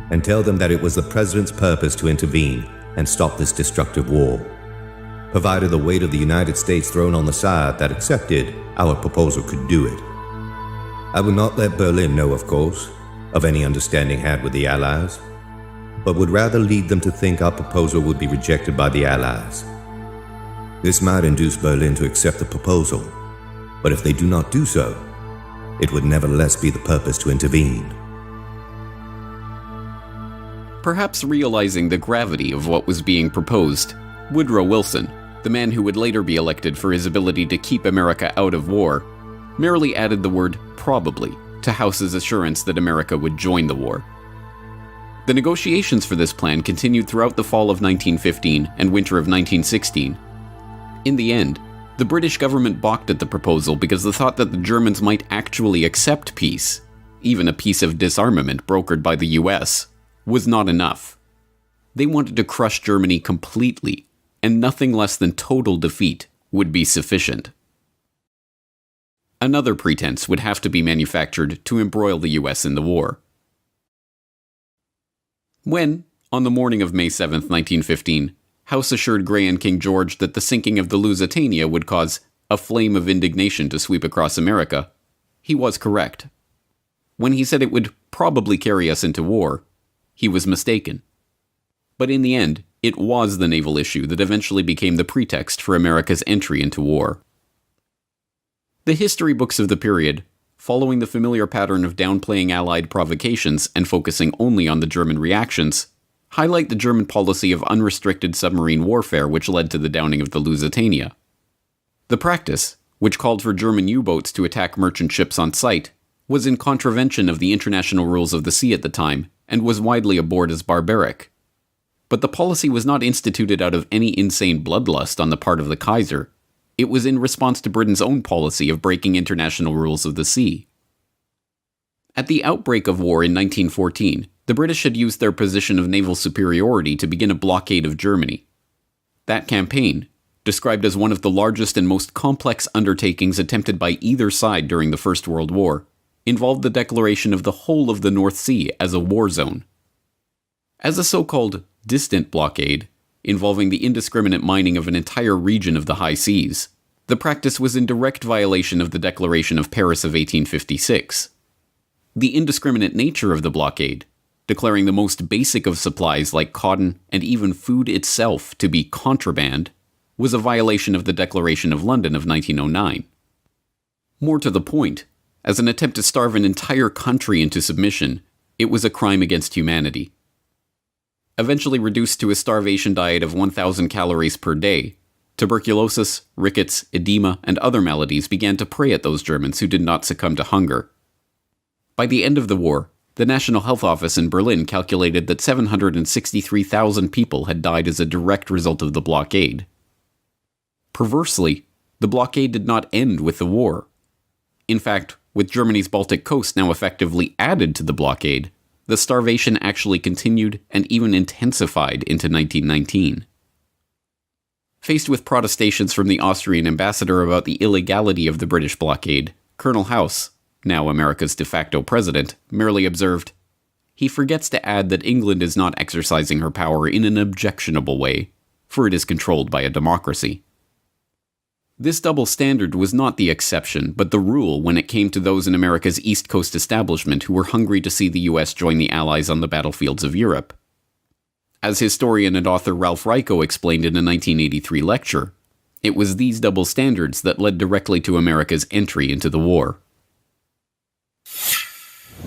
and tell them that it was the President's purpose to intervene and stop this destructive war, provided the weight of the United States thrown on the side that accepted our proposal could do it. I would not let Berlin know, of course, of any understanding had with the Allies, but would rather lead them to think our proposal would be rejected by the Allies. This might induce Berlin to accept the proposal, but if they do not do so, it would nevertheless be the purpose to intervene. Perhaps realizing the gravity of what was being proposed, Woodrow Wilson, the man who would later be elected for his ability to keep America out of war, merely added the word "probably" to House's assurance that America would join the war. The negotiations for this plan continued throughout the fall of 1915 and winter of 1916. In the end, the British government balked at the proposal because the thought that the Germans might actually accept peace, even a peace of disarmament brokered by the US, was not enough. They wanted to crush Germany completely, and nothing less than total defeat would be sufficient. Another pretense would have to be manufactured to embroil the US in the war. When, on the morning of May 7, 1915, House assured Grey and King George that the sinking of the Lusitania would cause a flame of indignation to sweep across America, he was correct. When he said it would probably carry us into war, he was mistaken. But in the end, it was the naval issue that eventually became the pretext for America's entry into war. The history books of the period, following the familiar pattern of downplaying Allied provocations and focusing only on the German reactions, highlight the German policy of unrestricted submarine warfare which led to the downing of the Lusitania. The practice, which called for German U-boats to attack merchant ships on sight, was in contravention of the international rules of the sea at the time and was widely abhorred as barbaric. But the policy was not instituted out of any insane bloodlust on the part of the Kaiser. It was in response to Britain's own policy of breaking international rules of the sea. At the outbreak of war in 1914, the British had used their position of naval superiority to begin a blockade of Germany. That campaign, described as one of the largest and most complex undertakings attempted by either side during the First World War, involved the declaration of the whole of the North Sea as a war zone. As a so-called distant blockade, involving the indiscriminate mining of an entire region of the high seas, the practice was in direct violation of the Declaration of Paris of 1856. The indiscriminate nature of the blockade, declaring the most basic of supplies like cotton and even food itself to be contraband, was a violation of the Declaration of London of 1909. More to the point, as an attempt to starve an entire country into submission, it was a crime against humanity. Eventually reduced to a starvation diet of 1,000 calories per day, tuberculosis, rickets, edema, and other maladies began to prey at those Germans who did not succumb to hunger. By the end of the war, the National Health Office in Berlin calculated that 763,000 people had died as a direct result of the blockade. Perversely, the blockade did not end with the war. In fact, with Germany's Baltic coast now effectively added to the blockade, the starvation actually continued and even intensified into 1919. Faced with protestations from the Austrian ambassador about the illegality of the British blockade, Colonel House, now America's de facto president, merely observed, "He forgets to add that England is not exercising her power in an objectionable way, for it is controlled by a democracy." This double standard was not the exception, but the rule when it came to those in America's East Coast establishment who were hungry to see the US join the Allies on the battlefields of Europe. As historian and author Ralph Ryko explained in a 1983 lecture, it was these double standards that led directly to America's entry into the war.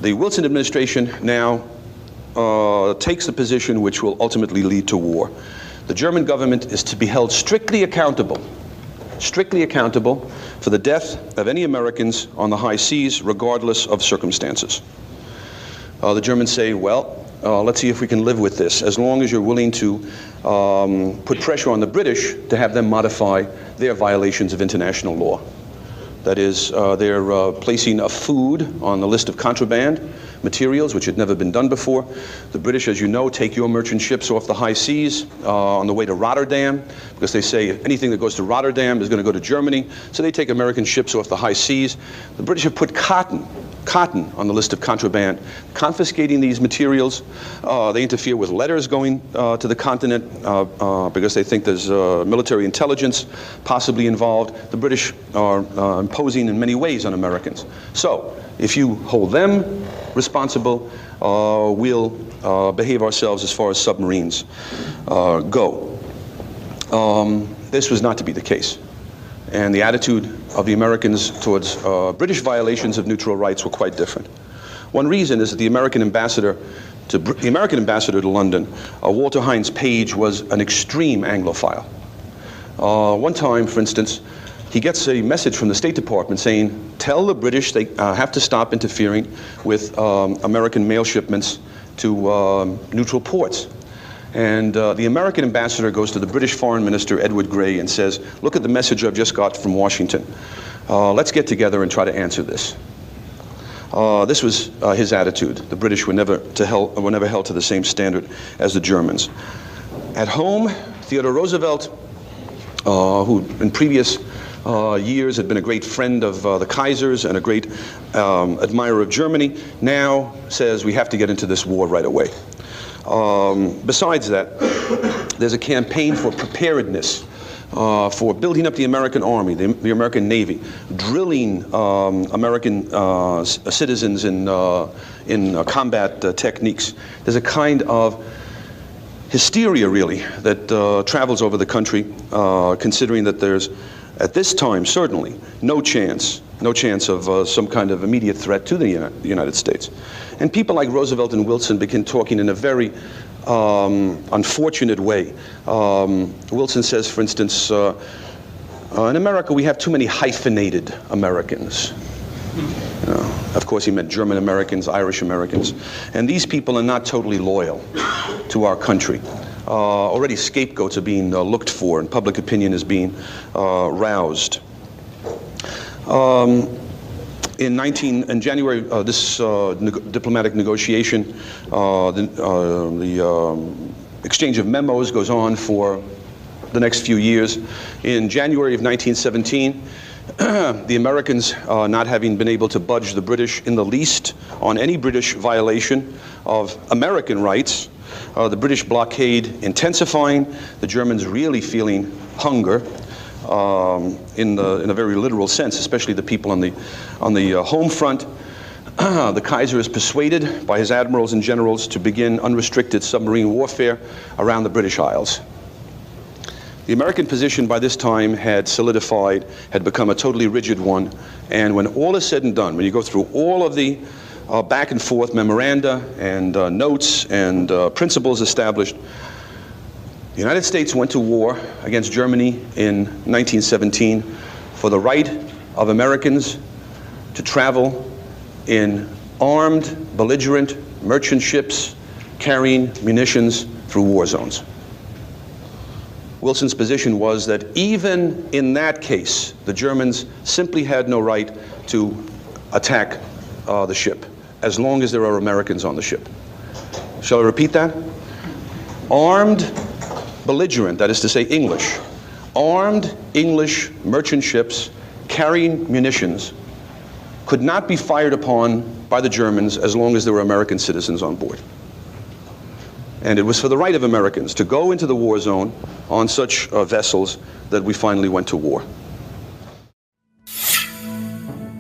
The Wilson administration now takes the position which will ultimately lead to war. The German government is to be held strictly accountable for the death of any Americans on the high seas, regardless of circumstances. The Germans say, well, let's see if we can live with this, as long as you're willing to put pressure on the British to have them modify their violations of international law. That is, they're placing a food on the list of contraband materials, which had never been done before. The British, as you know, take your merchant ships off the high seas on the way to Rotterdam, because they say anything that goes to Rotterdam is going to go to Germany. So they take American ships off the high seas. The British have put cotton on the list of contraband, confiscating these materials. They interfere with letters going to the continent because they think there's military intelligence possibly involved. The British are imposing in many ways on Americans. So if you hold them responsible, we'll behave ourselves as far as submarines go. This was not to be the case. And the attitude of the Americans towards British violations of neutral rights were quite different. One reason is that the American ambassador to London, Walter Hines Page, was an extreme Anglophile. One time, for instance, he gets a message from the State Department saying, tell the British they have to stop interfering with American mail shipments to neutral ports. And the American ambassador goes to the British Foreign Minister, Edward Grey, and says, look at the message I've just got from Washington. Let's get together and try to answer this. This was his attitude. The British were never held to the same standard as the Germans. At home, Theodore Roosevelt who in previous years had been a great friend of the Kaiser's and a great admirer of Germany, now says we have to get into this war right away. Besides that, there's a campaign for preparedness, for building up the American Army, the American Navy, drilling American citizens in combat techniques. There's a kind of hysteria, really, that travels over the country, considering that there's, at this time, certainly, no chance of some kind of immediate threat to the United States. And people like Roosevelt and Wilson begin talking in a very unfortunate way. Wilson says, for instance, in America we have too many hyphenated Americans. Of course, he meant German Americans, Irish Americans. And these people are not totally loyal to our country. Already scapegoats are being looked for, and public opinion is being roused. In January, this diplomatic negotiation, the exchange of memos goes on for the next few years. In January of 1917, the Americans, not having been able to budge the British in the least on any British violation of American rights, the British blockade intensifying, the Germans really feeling hunger, in a very literal sense, especially the people on the home front. The Kaiser is persuaded by his admirals and generals to begin unrestricted submarine warfare around the British Isles. The American position by this time had solidified, had become a totally rigid one, and when all is said and done, when you go through all of the back and forth memoranda and notes and principles established, the United States went to war against Germany in 1917 for the right of Americans to travel in armed, belligerent merchant ships carrying munitions through war zones. Wilson's position was that even in that case, the Germans simply had no right to attack the ship, as long as there are Americans on the ship. Shall I repeat that? Armed, belligerent, that is to say English, armed English merchant ships carrying munitions could not be fired upon by the Germans as long as there were American citizens on board. And it was for the right of Americans to go into the war zone on such vessels that we finally went to war.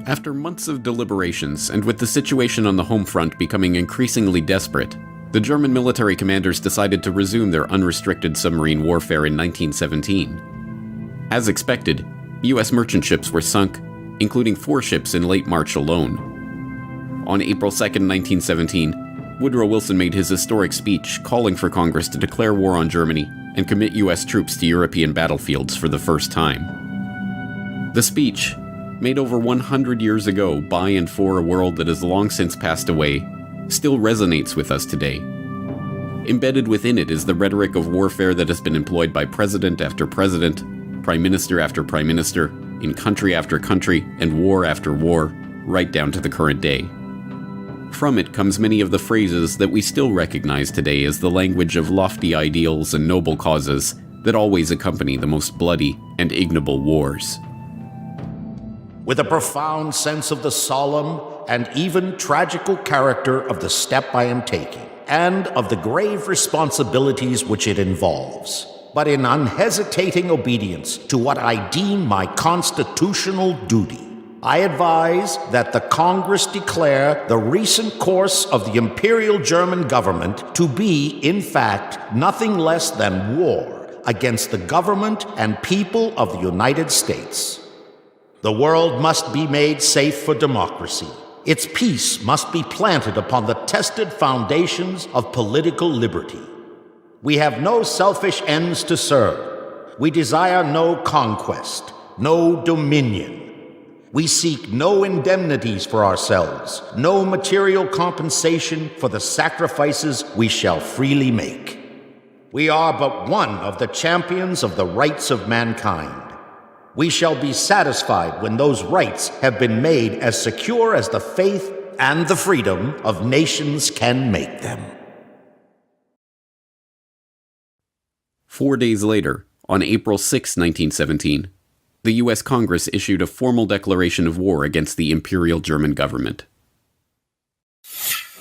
After months of deliberations, and with the situation on the home front becoming increasingly desperate, the German military commanders decided to resume their unrestricted submarine warfare in 1917. As expected, U.S. merchant ships were sunk, including 4 ships in late March alone. On April 2, 1917, Woodrow Wilson made his historic speech calling for Congress to declare war on Germany and commit U.S. troops to European battlefields for the first time. The speech, made over 100 years ago by and for a world that has long since passed away, still resonates with us today. Embedded within it is the rhetoric of warfare that has been employed by president after president, prime minister after prime minister, in country after country, and war after war, right down to the current day. From it comes many of the phrases that we still recognize today as the language of lofty ideals and noble causes that always accompany the most bloody and ignoble wars. With a profound sense of the solemn and even tragical character of the step I am taking, and of the grave responsibilities which it involves, but in unhesitating obedience to what I deem my constitutional duty, I advise that the Congress declare the recent course of the Imperial German government to be, in fact, nothing less than war against the government and people of the United States. The world must be made safe for democracy. Its peace must be planted upon the tested foundations of political liberty. We have no selfish ends to serve. We desire no conquest, no dominion. We seek no indemnities for ourselves, no material compensation for the sacrifices we shall freely make. We are but one of the champions of the rights of mankind. We shall be satisfied when those rights have been made as secure as the faith and the freedom of nations can make them. 4 days later, On April 6, 1917, the U.S. Congress issued a formal declaration of war against the Imperial German government.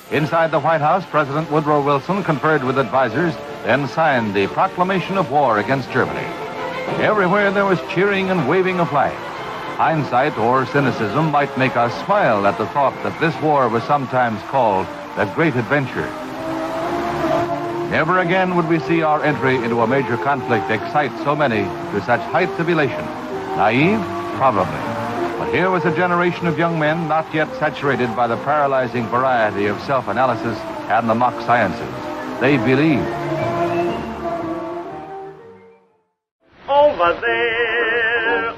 Inside the White House, President Woodrow Wilson conferred with advisors, then signed the proclamation of war against Germany. Everywhere there was cheering and waving of flags. Hindsight or cynicism might make us smile at the thought that this war was sometimes called the Great Adventure. Never again would we see our entry into a major conflict excite so many to such heights of elation. Naive? Probably. But here was a generation of young men not yet saturated by the paralyzing variety of self-analysis and the mock sciences. They believed. Over there,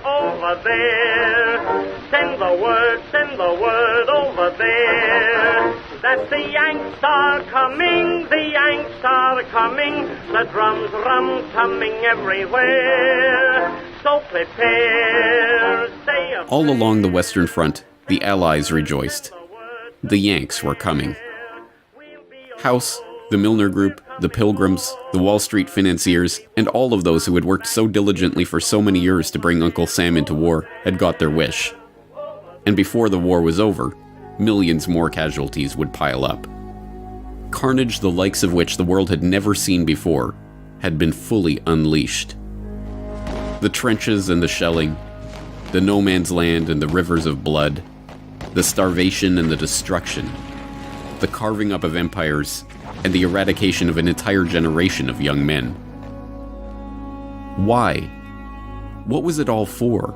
send the word over there, that the Yanks are coming, the drums rum-tumming everywhere, so prepare, say a All along the Western Front, the Allies rejoiced. The Yanks were coming. House, the Milner Group, the Pilgrims, the Wall Street financiers, and all of those who had worked so diligently for so many years to bring Uncle Sam into war had got their wish. And before the war was over, millions more casualties would pile up. Carnage the likes of which the world had never seen before had been fully unleashed. The trenches and the shelling, the no man's land and the rivers of blood, the starvation and the destruction, the carving up of empires, and the eradication of an entire generation of young men. Why? What was it all for?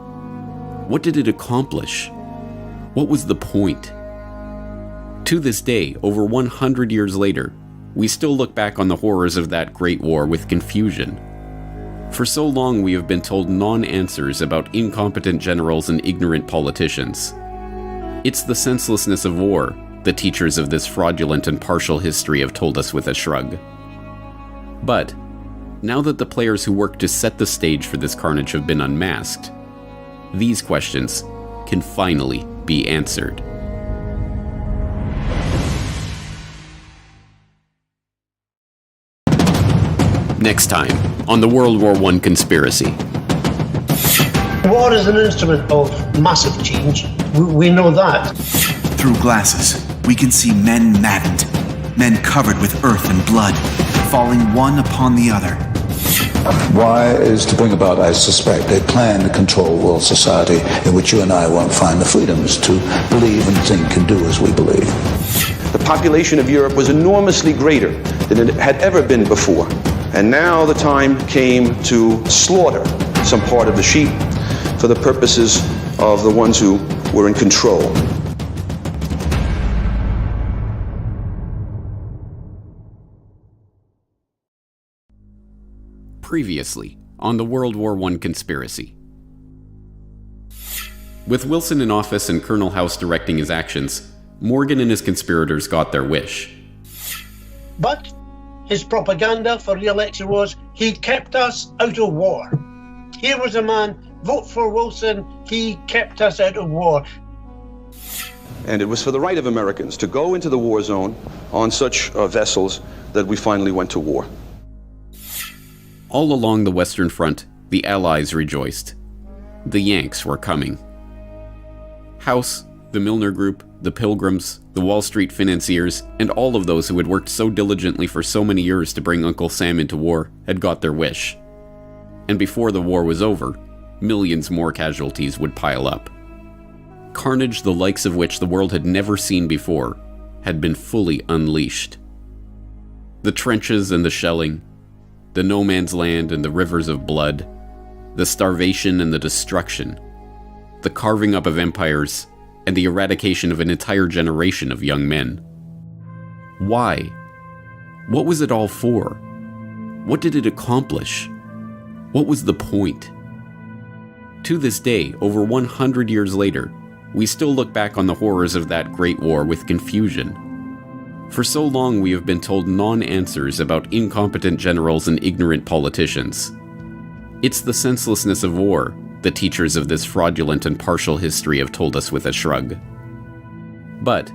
What did it accomplish? What was the point? To this day, over 100 years later, we still look back on the horrors of that great war with confusion. For so long we have been told non-answers about incompetent generals and ignorant politicians. It's the senselessness of war the teachers of this fraudulent and partial history have told us with a shrug. But, now that the players who worked to set the stage for this carnage have been unmasked, these questions can finally be answered. Next time on the World War I Conspiracy. War is an instrument of massive change. We know that. Through glasses, we can see men maddened, men covered with earth and blood, falling one upon the other. Why is to bring about, I suspect, a plan to control world society in which you and I won't find the freedoms to believe and think and do as we believe. The population of Europe was enormously greater than it had ever been before. And now the time came to slaughter some part of the sheep for the purposes of the ones who were in control. Previously on the World War I Conspiracy. With Wilson in office and Colonel House directing his actions, Morgan and his conspirators got their wish. But his propaganda for re-election was, he kept us out of war. Here was a man, vote for Wilson, he kept us out of war. And it was for the right of Americans to go into the war zone on such vessels that we finally went to war. All along the Western Front, the Allies rejoiced. The Yanks were coming. House, the Milner Group, the Pilgrims, the Wall Street financiers, and all of those who had worked so diligently for so many years to bring Uncle Sam into war had got their wish. And before the war was over, millions more casualties would pile up. Carnage the likes of which the world had never seen before had been fully unleashed. The trenches and the shelling, the no man's land and the rivers of blood, the starvation and the destruction, the carving up of empires, and the eradication of an entire generation of young men. Why? What was it all for? What did it accomplish? What was the point? To this day, over 100 years later, we still look back on the horrors of that great war with confusion. For so long we have been told non-answers about incompetent generals and ignorant politicians. It's the senselessness of war the teachers of this fraudulent and partial history have told us with a shrug. But,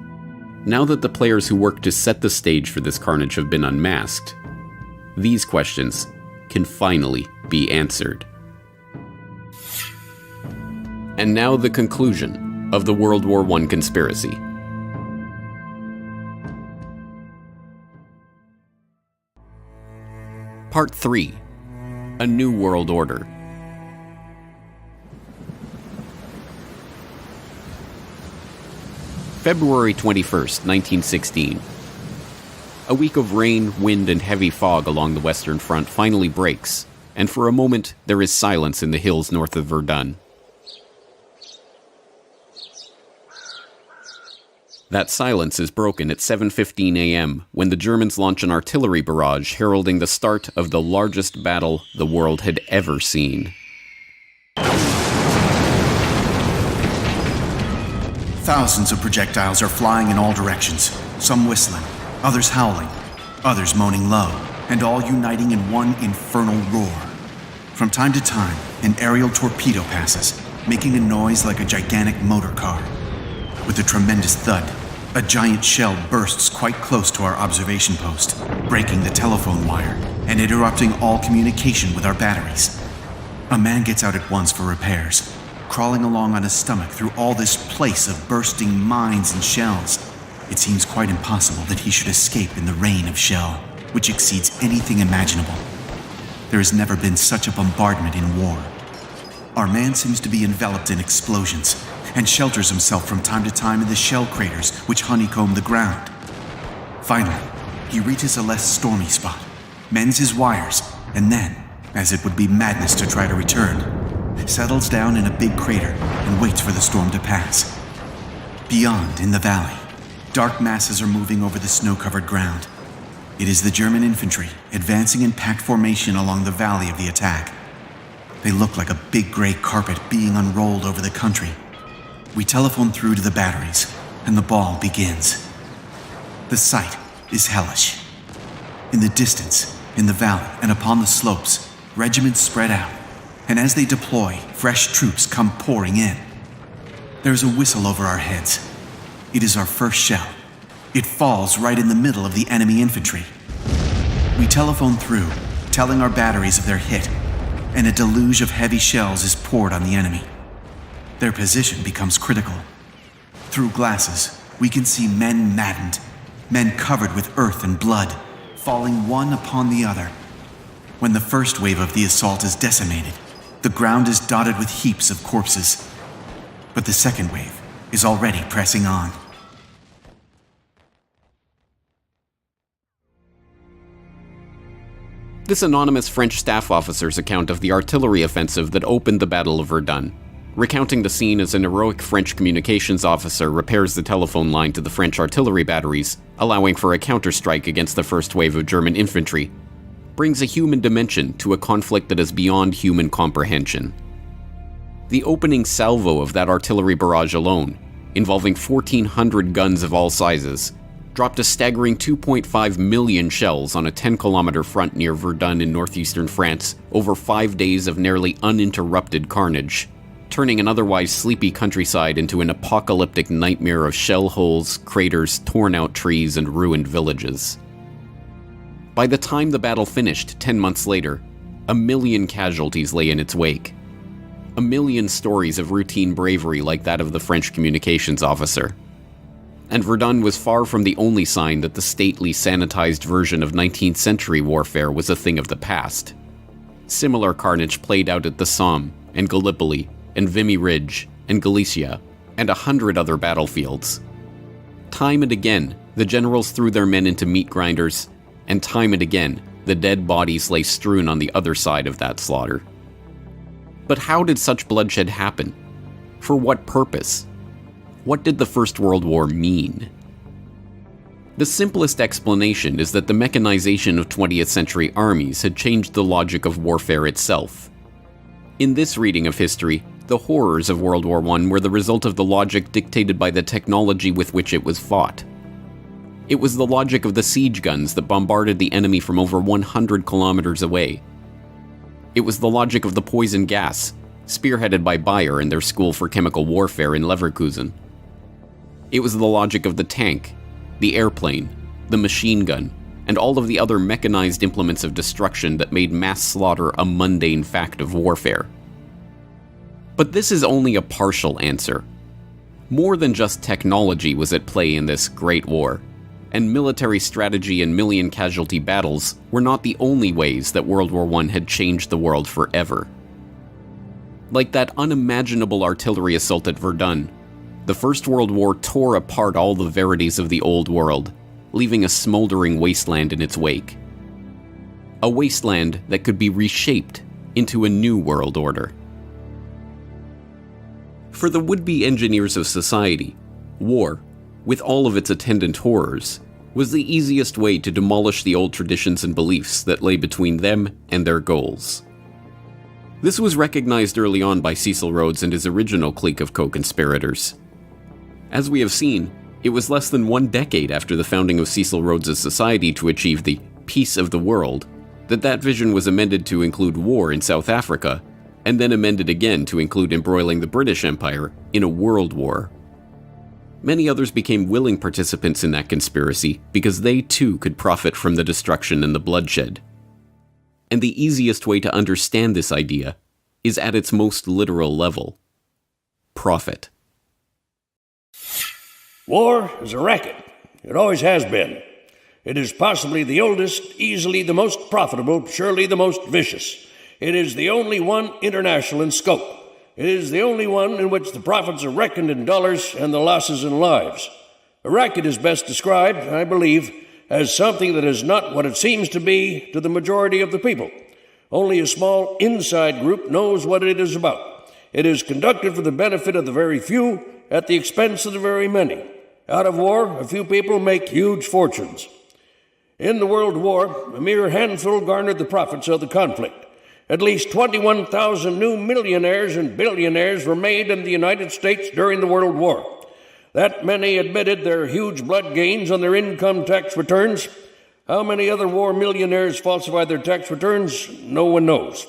now that the players who worked to set the stage for this carnage have been unmasked, these questions can finally be answered. And now the conclusion of the World War I conspiracy. Part 3. A New World Order. February 21st, 1916. A week of rain, wind, and heavy fog along the Western Front finally breaks, and for a moment there is silence in the hills north of Verdun. That silence is broken at 7:15 a.m. when the Germans launch an artillery barrage heralding the start of the largest battle the world had ever seen. Thousands of projectiles are flying in all directions, some whistling, others howling, others moaning low, and all uniting in one infernal roar. From time to time, an aerial torpedo passes, making a noise like a gigantic motor car. With a tremendous thud, a giant shell bursts quite close to our observation post, breaking the telephone wire and interrupting all communication with our batteries. A man gets out at once for repairs, crawling along on his stomach through all this place of bursting mines and shells. It seems quite impossible that he should escape in the rain of shell, which exceeds anything imaginable. There has never been such a bombardment in war. Our man seems to be enveloped in explosions, and shelters himself from time to time in the shell craters which honeycomb the ground. Finally, he reaches a less stormy spot, mends his wires, and then, as it would be madness to try to return, settles down in a big crater and waits for the storm to pass. Beyond, in the valley, dark masses are moving over the snow-covered ground. It is the German infantry advancing in packed formation along the valley of the attack. They look like a big gray carpet being unrolled over the country. We telephone through to the batteries, and the ball begins. The sight is hellish. In the distance, in the valley, and upon the slopes, regiments spread out, and as they deploy, fresh troops come pouring in. There's a whistle over our heads. It is our first shell. It falls right in the middle of the enemy infantry. We telephone through, telling our batteries of their hit, and a deluge of heavy shells is poured on the enemy. Their position becomes critical. Through glasses, we can see men maddened, men covered with earth and blood, falling one upon the other. When the first wave of the assault is decimated, the ground is dotted with heaps of corpses. But the second wave is already pressing on. This anonymous French staff officer's account of the artillery offensive that opened the Battle of Verdun, recounting the scene as an heroic French communications officer repairs the telephone line to the French artillery batteries, allowing for a counterstrike against the first wave of German infantry, brings a human dimension to a conflict that is beyond human comprehension. The opening salvo of that artillery barrage alone, involving 1,400 guns of all sizes, dropped a staggering 2.5 million shells on a 10-kilometer front near Verdun in northeastern France over 5 days of nearly uninterrupted carnage, turning an otherwise sleepy countryside into an apocalyptic nightmare of shell holes, craters, torn-out trees, and ruined villages. By the time the battle finished 10 months later, 1 million casualties lay in its wake. 1 million stories of routine bravery like that of the French communications officer. And Verdun was far from the only sign that the stately, sanitized version of 19th century warfare was a thing of the past. Similar carnage played out at the Somme, and Gallipoli, and Vimy Ridge, and Galicia, and 100 other battlefields. Time and again, the generals threw their men into meat grinders, and time and again, the dead bodies lay strewn on the other side of that slaughter. But how did such bloodshed happen? For what purpose? What did the First World War mean? The simplest explanation is that the mechanization of 20th century armies had changed the logic of warfare itself. In this reading of history, the horrors of World War I were the result of the logic dictated by the technology with which it was fought. It was the logic of the siege guns that bombarded the enemy from over 100 kilometers away. It was the logic of the poison gas, spearheaded by Bayer and their School for Chemical Warfare in Leverkusen. It was the logic of the tank, the airplane, the machine gun, and all of the other mechanized implements of destruction that made mass slaughter a mundane fact of warfare. But this is only a partial answer. More than just technology was at play in this Great War, and military strategy and million-casualty battles were not the only ways that World War I had changed the world forever. Like that unimaginable artillery assault at Verdun, the First World War tore apart all the verities of the Old World, leaving a smoldering wasteland in its wake. A wasteland that could be reshaped into a new world order. For the would-be engineers of society, war, with all of its attendant horrors, was the easiest way to demolish the old traditions and beliefs that lay between them and their goals. This was recognized early on by Cecil Rhodes and his original clique of co-conspirators. As we have seen, it was less than 1 decade after the founding of Cecil Rhodes' society to achieve the peace of the world that vision was amended to include war in South Africa, and then amended again to include embroiling the British Empire in a world war. Many others became willing participants in that conspiracy because they too could profit from the destruction and the bloodshed. And the easiest way to understand this idea is at its most literal level: profit. War is a racket. It always has been. It is possibly the oldest, easily the most profitable, surely the most vicious. It is the only one international in scope. It is the only one in which the profits are reckoned in dollars and the losses in lives. A racket is best described, I believe, as something that is not what it seems to be to the majority of the people. Only a small inside group knows what it is about. It is conducted for the benefit of the very few at the expense of the very many. Out of war, a few people make huge fortunes. In the World War, a mere handful garnered the profits of the conflict. At least 21,000 new millionaires and billionaires were made in the United States during the World War. That many admitted their huge blood gains on their income tax returns. How many other war millionaires falsified their tax returns? No one knows.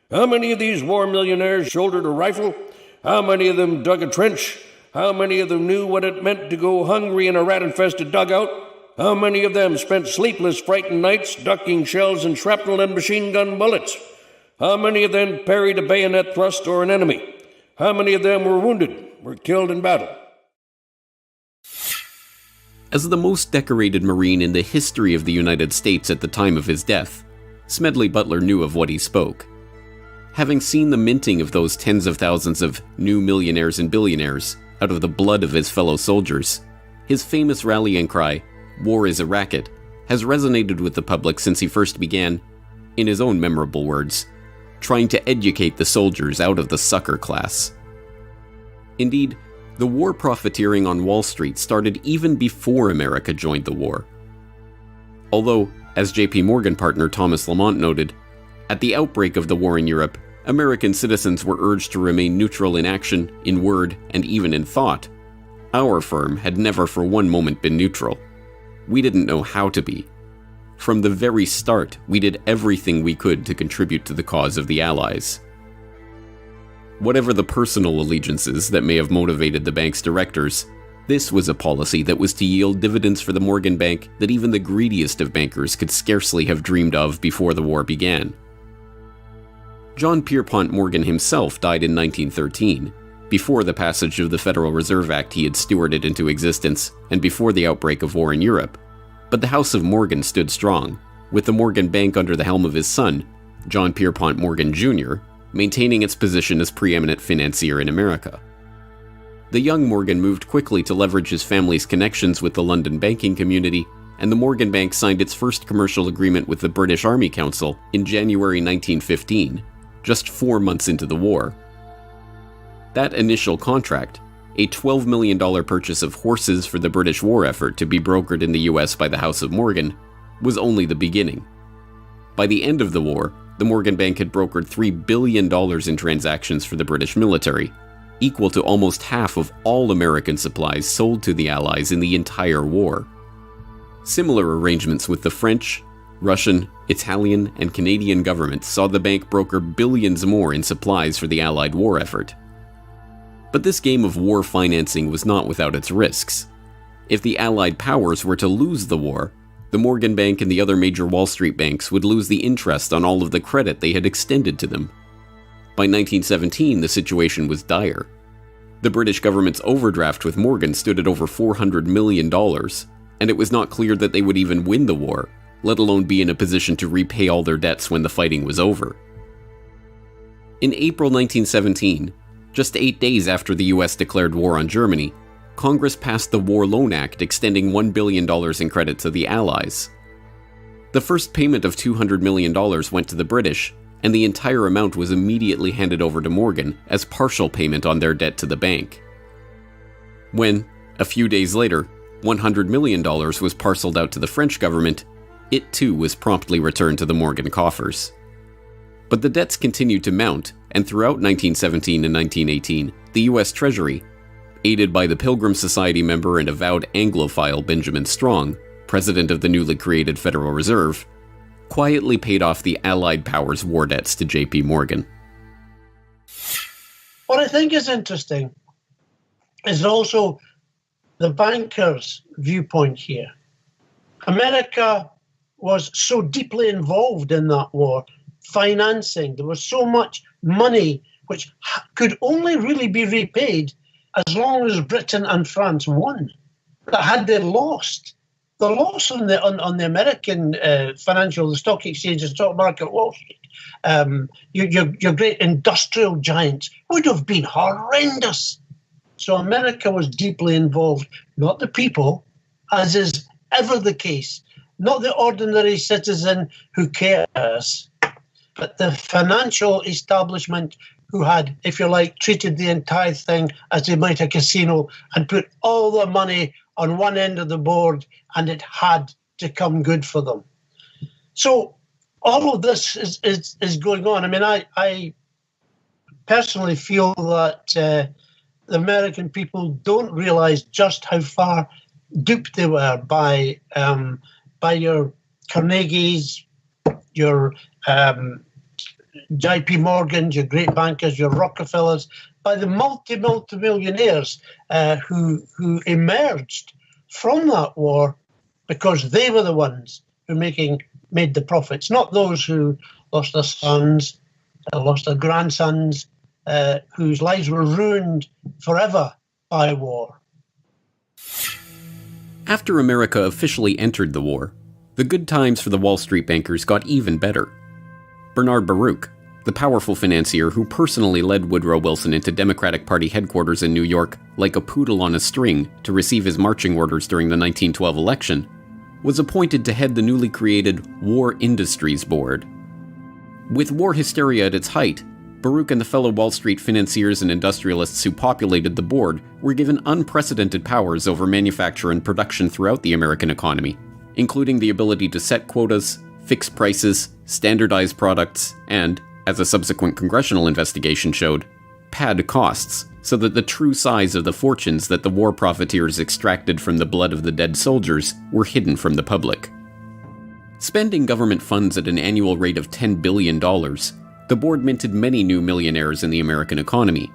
How many of these war millionaires shouldered a rifle? How many of them dug a trench? How many of them knew what it meant to go hungry in a rat-infested dugout? How many of them spent sleepless, frightened nights ducking shells and shrapnel and machine gun bullets? How many of them parried a bayonet thrust or an enemy? How many of them were wounded, were killed in battle? As the most decorated Marine in the history of the United States at the time of his death, Smedley Butler knew of what he spoke. Having seen the minting of those tens of thousands of new millionaires and billionaires out of the blood of his fellow soldiers, his famous rallying cry, "War is a racket," has resonated with the public since he first began, in his own memorable words, trying to educate the soldiers out of the sucker class. Indeed, the war profiteering on Wall Street started even before America joined the war. Although, as JP Morgan partner Thomas Lamont noted, at the outbreak of the war in Europe, American citizens were urged to remain neutral in action, in word, and even in thought. Our firm had never for one moment been neutral. We didn't know how to be. From the very start, we did everything we could to contribute to the cause of the Allies. Whatever the personal allegiances that may have motivated the bank's directors, this was a policy that was to yield dividends for the Morgan Bank that even the greediest of bankers could scarcely have dreamed of before the war began. John Pierpont Morgan himself died in 1913, before the passage of the Federal Reserve Act he had stewarded into existence, and before the outbreak of war in Europe. But the House of Morgan stood strong, with the Morgan Bank under the helm of his son, John Pierpont Morgan Jr., maintaining its position as preeminent financier in America. The young Morgan moved quickly to leverage his family's connections with the London banking community, and the Morgan Bank signed its first commercial agreement with the British Army Council in January 1915, just 4 months into the war. That initial contract, a $12 million purchase of horses for the British war effort to be brokered in the US by the House of Morgan, was only the beginning. By the end of the war, the Morgan Bank had brokered $3 billion in transactions for the British military, equal to almost half of all American supplies sold to the Allies in the entire war. Similar arrangements with the French, Russian, Italian, and Canadian governments saw the bank broker billions more in supplies for the Allied war effort. But this game of war financing was not without its risks. If the Allied powers were to lose the war, The Morgan Bank and the other major Wall Street banks would lose the interest on all of the credit they had extended to them. By 1917, the situation was dire. The British government's overdraft with Morgan stood at over $400 million, and it was not clear that they would even win the war, let alone be in a position to repay all their debts when the fighting was over. In April 1917, just 8 days after the US declared war on Germany, Congress passed the War Loan Act extending $1 billion in credit to the Allies. The first payment of $200 million went to the British, and the entire amount was immediately handed over to Morgan as partial payment on their debt to the bank. When, a few days later, $100 million was parceled out to the French government, it too was promptly returned to the Morgan coffers. But the debts continued to mount, and throughout 1917 and 1918, the US Treasury, aided by the Pilgrim Society member and avowed Anglophile Benjamin Strong, president of the newly created Federal Reserve, quietly paid off the Allied powers' war debts to J.P. Morgan. What I think is interesting is also the bankers' viewpoint here. America was so deeply involved in that war, financing. There was so much money which could only really be repaid as long as Britain and France won. That had they lost, the loss on the American the stock exchange and stock market, Wall Street, your great industrial giants would have been horrendous. So America was deeply involved, not the people, as is ever the case, not the ordinary citizen who cares, but the financial establishment who had, if you like, treated the entire thing as they might a casino and put all the money on one end of the board, and it had to come good for them. So all of this is going on. I mean, I personally feel that the American people don't realize just how far duped they were by your Carnegies, your J.P. Morgans, your great bankers, your Rockefellers, by the multi-millionaires who emerged from that war because they were the ones who made the profits, not those who lost their sons, lost their grandsons, whose lives were ruined forever by war. After America officially entered the war, the good times for the Wall Street bankers got even better. Bernard Baruch, the powerful financier who personally led Woodrow Wilson into Democratic Party headquarters in New York like a poodle on a string to receive his marching orders during the 1912 election, was appointed to head the newly created War Industries Board. With war hysteria at its height, Baruch and the fellow Wall Street financiers and industrialists who populated the board were given unprecedented powers over manufacture and production throughout the American economy, including the ability to set quotas, fix prices, standardize products, and, as a subsequent congressional investigation showed, pad costs so that the true size of the fortunes that the war profiteers extracted from the blood of the dead soldiers were hidden from the public. Spending government funds at an annual rate of $10 billion, the board minted many new millionaires in the American economy.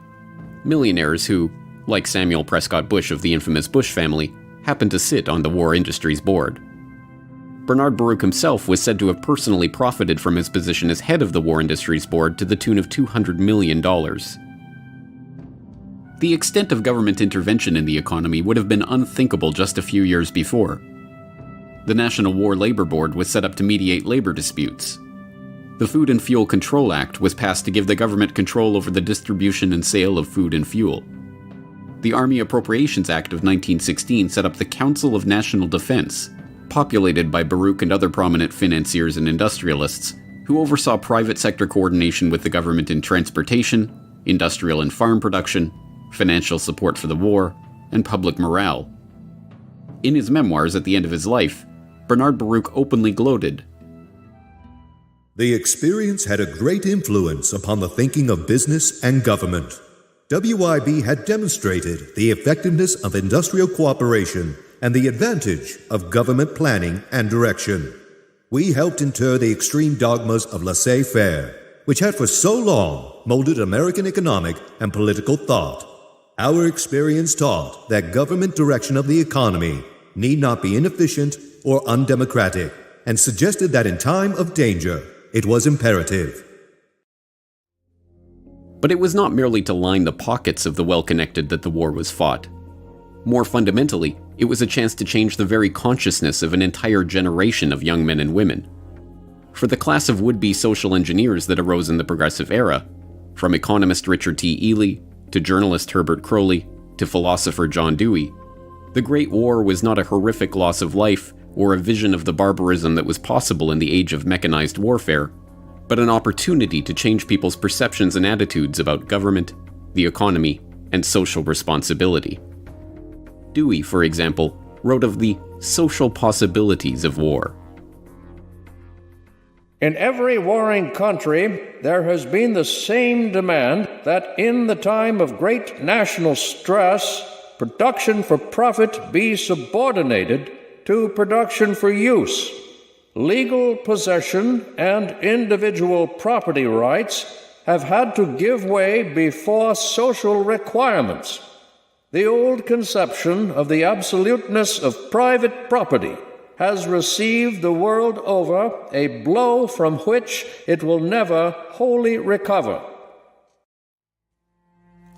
Millionaires who, like Samuel Prescott Bush of the infamous Bush family, happened to sit on the War Industries Board. Bernard Baruch himself was said to have personally profited from his position as head of the War Industries Board to the tune of $200 million. The extent of government intervention in the economy would have been unthinkable just a few years before. The National War Labor Board was set up to mediate labor disputes. The Food and Fuel Control Act was passed to give the government control over the distribution and sale of food and fuel. The Army Appropriations Act of 1916 set up the Council of National Defense, populated by Baruch and other prominent financiers and industrialists, who oversaw private sector coordination with the government in transportation, industrial and farm production, financial support for the war, and public morale. In his memoirs at the end of his life, Bernard Baruch openly gloated, "The experience had a great influence upon the thinking of business and government. WIB had demonstrated the effectiveness of industrial cooperation and the advantage of government planning and direction. We helped inter the extreme dogmas of laissez-faire, which had for so long molded American economic and political thought. Our experience taught that government direction of the economy need not be inefficient or undemocratic, and suggested that in time of danger, it was imperative. But it was not merely to line the pockets of the well-connected that the war was fought. More fundamentally, it was a chance to change the very consciousness of an entire generation of young men and women. For the class of would-be social engineers that arose in the Progressive Era, from economist Richard T. Ely, to journalist Herbert Croly, to philosopher John Dewey, the Great War was not a horrific loss of life or a vision of the barbarism that was possible in the age of mechanized warfare, but an opportunity to change people's perceptions and attitudes about government, the economy, and social responsibility. Dewey, for example, wrote of the social possibilities of war. In every warring country, there has been the same demand that in the time of great national stress, production for profit be subordinated to production for use. Legal possession and individual property rights have had to give way before social requirements. The old conception of the absoluteness of private property has received the world over a blow from which it will never wholly recover.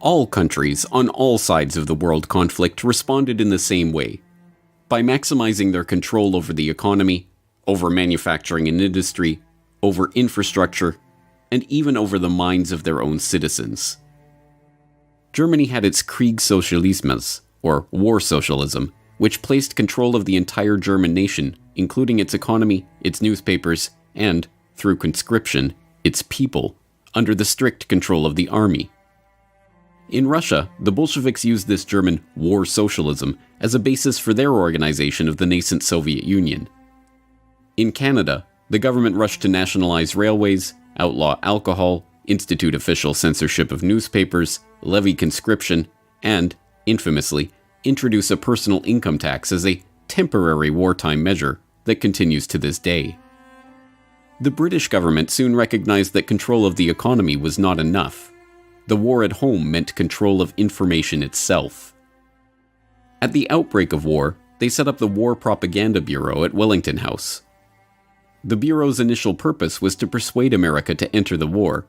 All countries on all sides of the world conflict responded in the same way, by maximizing their control over the economy, over manufacturing and industry, over infrastructure, and even over the minds of their own citizens. Germany had its Kriegssozialismus, or war socialism, which placed control of the entire German nation, including its economy, its newspapers, and, through conscription, its people, under the strict control of the army. In Russia, the Bolsheviks used this German war socialism as a basis for their organization of the nascent Soviet Union. In Canada, the government rushed to nationalize railways, outlaw alcohol, institute official censorship of newspapers, levy conscription, and, infamously, introduce a personal income tax as a temporary wartime measure that continues to this day. The British government soon recognized that control of the economy was not enough. The war at home meant control of information itself. At the outbreak of war, they set up the War Propaganda Bureau at Wellington House. The Bureau's initial purpose was to persuade America to enter the war,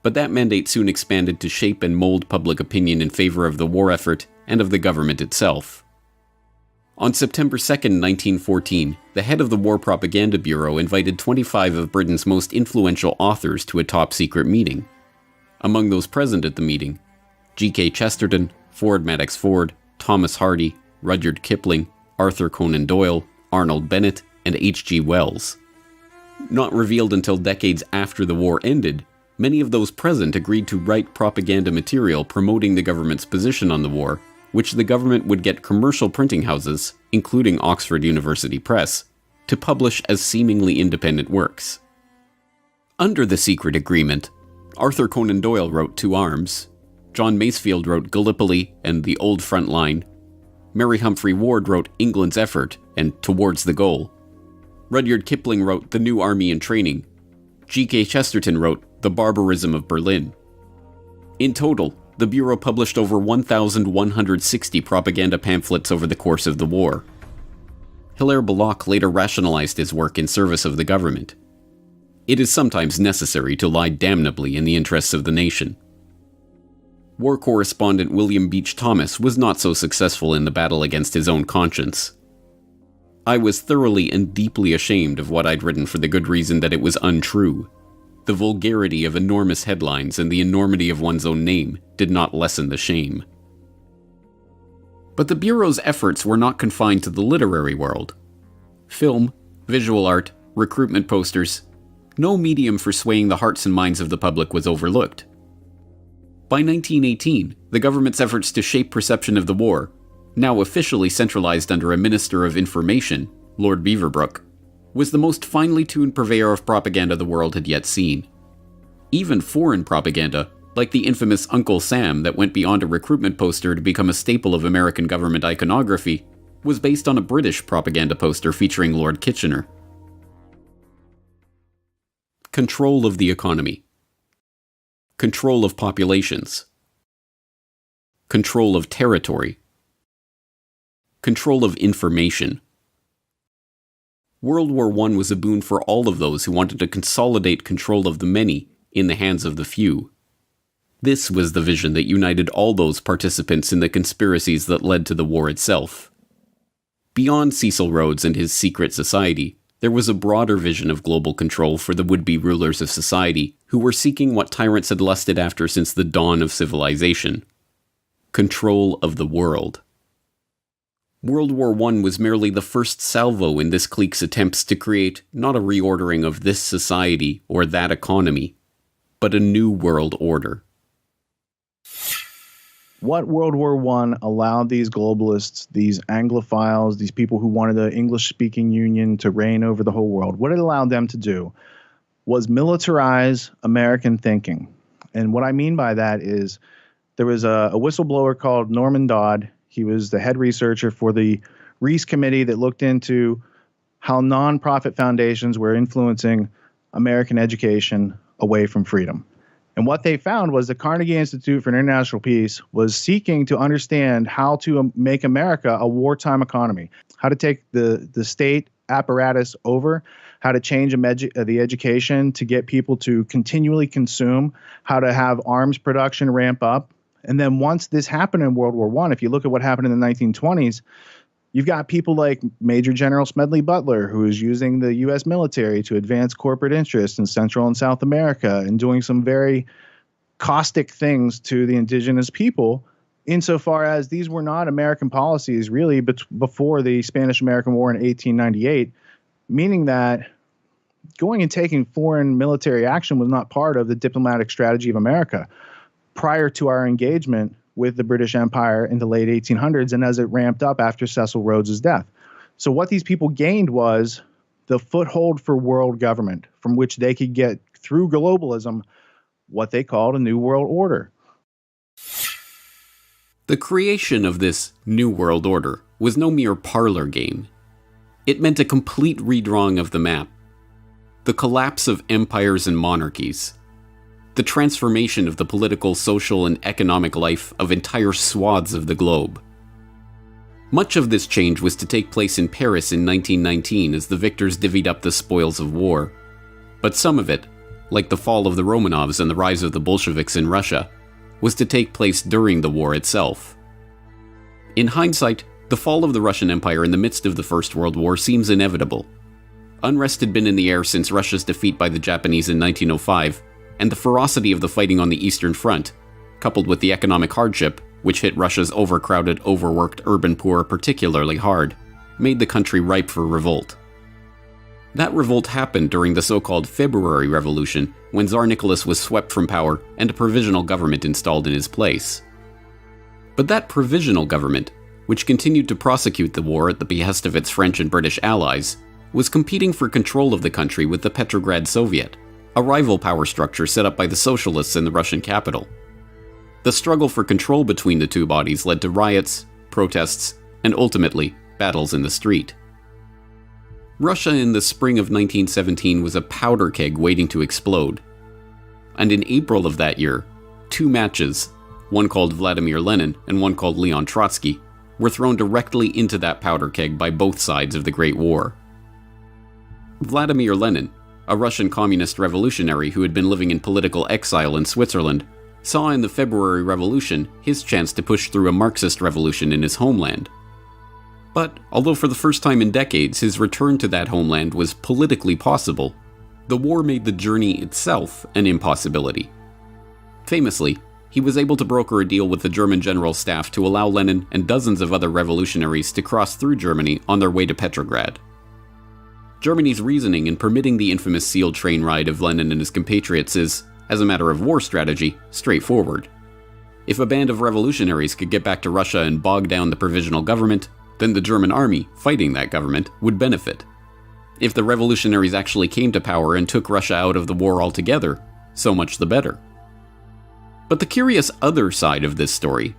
but that mandate soon expanded to shape and mold public opinion in favor of the war effort and of the government itself. On September 2, 1914, the head of the War Propaganda Bureau invited 25 of Britain's most influential authors to a top-secret meeting. Among those present at the meeting, G.K. Chesterton, Ford Madox Ford, Thomas Hardy, Rudyard Kipling, Arthur Conan Doyle, Arnold Bennett, and H.G. Wells. Not revealed until decades after the war ended, many of those present agreed to write propaganda material promoting the government's position on the war, which the government would get commercial printing houses, including Oxford University Press, to publish as seemingly independent works. Under the secret agreement, Arthur Conan Doyle wrote To Arms, John Masefield wrote Gallipoli and The Old Front Line, Mary Humphrey Ward wrote England's Effort and Towards the Goal, Rudyard Kipling wrote The New Army in Training, G.K. Chesterton wrote The Barbarism of Berlin. In total, the Bureau published over 1,160 propaganda pamphlets over the course of the war. Hilaire Belloc later rationalized his work in service of the government. It is sometimes necessary to lie damnably in the interests of the nation. War correspondent William Beach Thomas was not so successful in the battle against his own conscience. I was thoroughly and deeply ashamed of what I'd written for the good reason that it was untrue. The vulgarity of enormous headlines and the enormity of one's own name did not lessen the shame. But the Bureau's efforts were not confined to the literary world. Film, visual art, recruitment posters, no medium for swaying the hearts and minds of the public was overlooked. By 1918, the government's efforts to shape perception of the war, now officially centralized under a Minister of Information, Lord Beaverbrook, was the most finely tuned purveyor of propaganda the world had yet seen. Even foreign propaganda, like the infamous Uncle Sam that went beyond a recruitment poster to become a staple of American government iconography, was based on a British propaganda poster featuring Lord Kitchener. Control of the economy. Control of populations. Control of territory. Control of information. World War I was a boon for all of those who wanted to consolidate control of the many in the hands of the few. This was the vision that united all those participants in the conspiracies that led to the war itself. Beyond Cecil Rhodes and his secret society, there was a broader vision of global control for the would-be rulers of society who were seeking what tyrants had lusted after since the dawn of civilization: control of the world. World War I was merely the first salvo in this clique's attempts to create not a reordering of this society or that economy, but a new world order. What World War I allowed these globalists, these Anglophiles, these people who wanted an English-speaking union to reign over the whole world, what it allowed them to do was militarize American thinking. And what I mean by that is there was a whistleblower called Norman Dodd. He was the head researcher for the Reese Committee that looked into how nonprofit foundations were influencing American education away from freedom. And what they found was the Carnegie Institute for International Peace was seeking to understand how to make America a wartime economy, how to take the state apparatus over, how to change the education to get people to continually consume, how to have arms production ramp up. And then once this happened in World War I, if you look at what happened in the 1920s, you've got people like Major General Smedley Butler, who is using the U.S. military to advance corporate interests in Central and South America and doing some very caustic things to the indigenous people, insofar as these were not American policies really before the Spanish-American War in 1898, meaning that going and taking foreign military action was not part of the diplomatic strategy of America prior to our engagement with the British Empire in the late 1800s and as it ramped up after Cecil Rhodes' death. So what these people gained was the foothold for world government from which they could get, through globalism, what they called a new world order. The creation of this new world order was no mere parlor game. It meant a complete redrawing of the map, the collapse of empires and monarchies, the transformation of the political, social, and economic life of entire swaths of the globe. Much of this change was to take place in Paris in 1919 as the victors divvied up the spoils of war. But some of it, like the fall of the Romanovs and the rise of the Bolsheviks in Russia, was to take place during the war itself. In hindsight, the fall of the Russian Empire in the midst of the First World War seems inevitable. Unrest had been in the air since Russia's defeat by the Japanese in 1905, and the ferocity of the fighting on the Eastern Front, coupled with the economic hardship, which hit Russia's overcrowded, overworked urban poor particularly hard, made the country ripe for revolt. That revolt happened during the so-called February Revolution, when Tsar Nicholas was swept from power and a provisional government installed in his place. But that provisional government, which continued to prosecute the war at the behest of its French and British allies, was competing for control of the country with the Petrograd Soviet, a rival power structure set up by the socialists in the Russian capital. The struggle for control between the two bodies led to riots, protests, and ultimately, battles in the street. Russia in the spring of 1917 was a powder keg waiting to explode. And in April of that year, two matches, one called Vladimir Lenin and one called Leon Trotsky, were thrown directly into that powder keg by both sides of the Great War. Vladimir Lenin, a Russian communist revolutionary who had been living in political exile in Switzerland, saw in the February Revolution his chance to push through a Marxist revolution in his homeland. But, although for the first time in decades his return to that homeland was politically possible, the war made the journey itself an impossibility. Famously, he was able to broker a deal with the German General Staff to allow Lenin and dozens of other revolutionaries to cross through Germany on their way to Petrograd. Germany's reasoning in permitting the infamous sealed train ride of Lenin and his compatriots is, as a matter of war strategy, straightforward. If a band of revolutionaries could get back to Russia and bog down the provisional government, then the German army, fighting that government, would benefit. If the revolutionaries actually came to power and took Russia out of the war altogether, so much the better. But the curious other side of this story,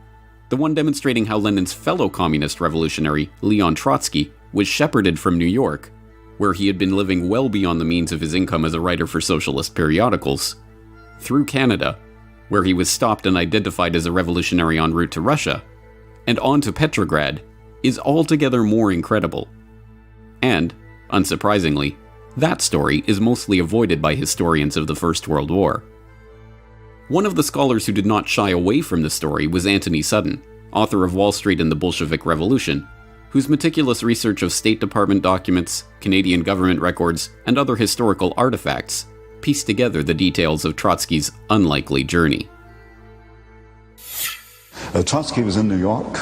the one demonstrating how Lenin's fellow communist revolutionary, Leon Trotsky, was shepherded from New York, where he had been living well beyond the means of his income as a writer for socialist periodicals, through Canada, where he was stopped and identified as a revolutionary en route to Russia, and on to Petrograd, is altogether more incredible. And, Unsurprisingly, that story is mostly avoided by historians of the First World War. One of the scholars who did not shy away from the story was Anthony Sutton, author of Wall Street and the Bolshevik Revolution, whose meticulous research of State Department documents, Canadian government records, and other historical artifacts pieced together the details of Trotsky's unlikely journey. Trotsky was in New York.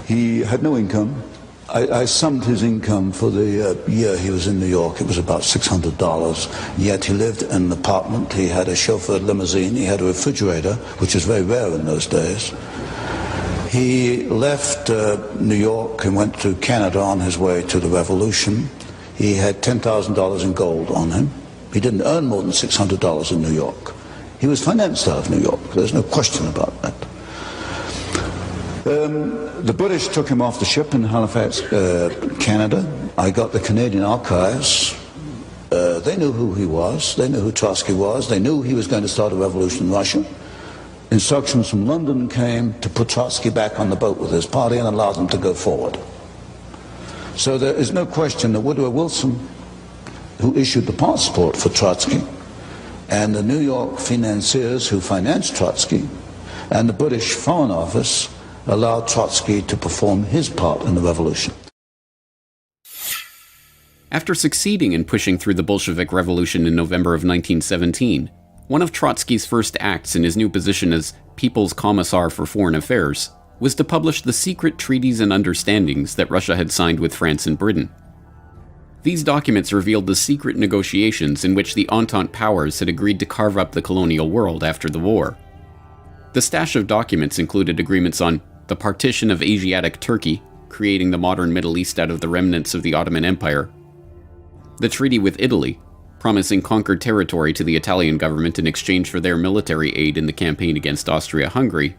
He had no income. I summed his income for the year he was in New York. It was about $600. Yet he lived in an apartment. He had a chauffeured limousine. He had a refrigerator, which was very rare in those days. He left New York and went to Canada on his way to the revolution. He had $10,000 in gold on him. He didn't earn more than $600 in New York. He was financed out of New York. There's no question about that. The British took him off the ship in Halifax, Canada. I got the Canadian archives. They knew who he was. They knew who Trotsky was. They knew he was going to start a revolution in Russia. Instructions from London came to put Trotsky back on the boat with his party and allow them to go forward. So there is no question that Woodrow Wilson, who issued the passport for Trotsky, and the New York financiers who financed Trotsky, and the British Foreign Office allowed Trotsky to perform his part in the revolution. After succeeding in pushing through the Bolshevik Revolution in November of 1917, one of Trotsky's first acts in his new position as People's Commissar for Foreign Affairs was to publish the secret treaties and understandings that Russia had signed with France and Britain. These documents revealed the secret negotiations in which the Entente powers had agreed to carve up the colonial world after the war. The stash of documents included agreements on the partition of Asiatic Turkey, creating the modern Middle East out of the remnants of the Ottoman Empire, the treaty with Italy, promising conquered territory to the Italian government in exchange for their military aid in the campaign against Austria-Hungary,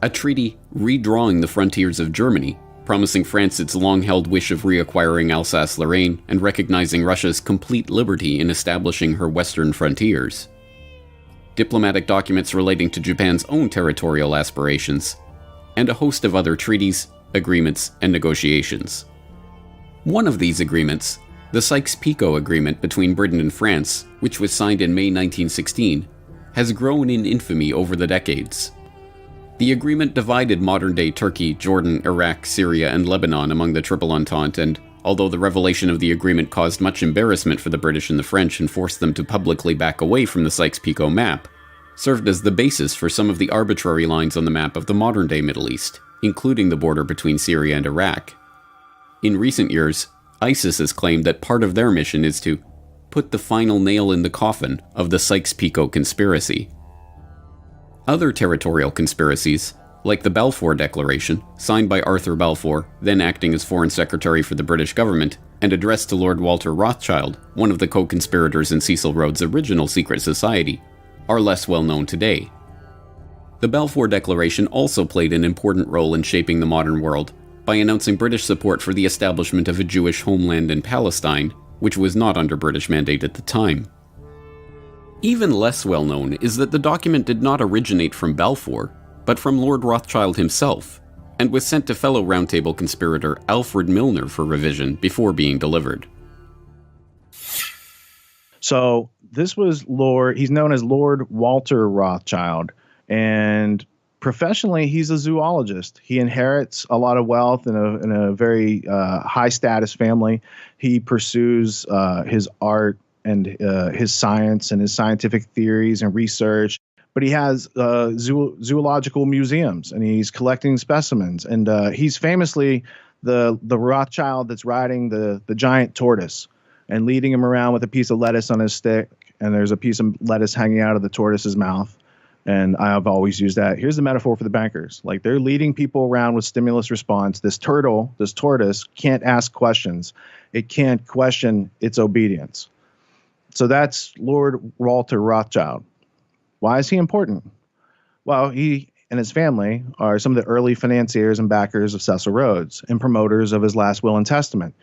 a treaty redrawing the frontiers of Germany, promising France its long-held wish of reacquiring Alsace-Lorraine and recognizing Russia's complete liberty in establishing her western frontiers, diplomatic documents relating to Japan's own territorial aspirations, and a host of other treaties, agreements, and negotiations. One of these agreements, the Sykes-Picot Agreement between Britain and France, which was signed in May 1916, has grown in infamy over the decades. The agreement divided modern-day Turkey, Jordan, Iraq, Syria, and Lebanon among the Triple Entente, and although the revelation of the agreement caused much embarrassment for the British and the French and forced them to publicly back away from the Sykes-Picot map, served as the basis for some of the arbitrary lines on the map of the modern-day Middle East, including the border between Syria and Iraq. In recent years, ISIS has claimed that part of their mission is to put the final nail in the coffin of the Sykes-Picot Conspiracy. Other territorial conspiracies, like the Balfour Declaration, signed by Arthur Balfour, then acting as Foreign Secretary for the British government, and addressed to Lord Walter Rothschild, one of the co-conspirators in Cecil Rhodes' original secret society, are less well known today. The Balfour Declaration also played an important role in shaping the modern world by announcing British support for the establishment of a Jewish homeland in Palestine, which was not under British mandate at the time. Even less well known is that the document did not originate from Balfour, but from Lord Rothschild himself, and was sent to fellow Round Table conspirator Alfred Milner for revision before being delivered. So this was he's known as Lord Walter Rothschild, and professionally he's a zoologist. He inherits a lot of wealth in a very high status family. He pursues his art and his science and his scientific theories and research. But he has zoological museums, and he's collecting specimens. And he's famously the Rothschild that's riding the giant tortoise and leading him around with a piece of lettuce on his stick. And there's a piece of lettuce hanging out of the tortoise's mouth. And I've always used that. Here's the metaphor for the bankers. Like, they're leading people around with stimulus response. This tortoise can't ask questions. It can't question its obedience. So that's Lord Walter Rothschild. Why is he important? Well, he and his family are some of the early financiers and backers of Cecil Rhodes and promoters of his last will and testament.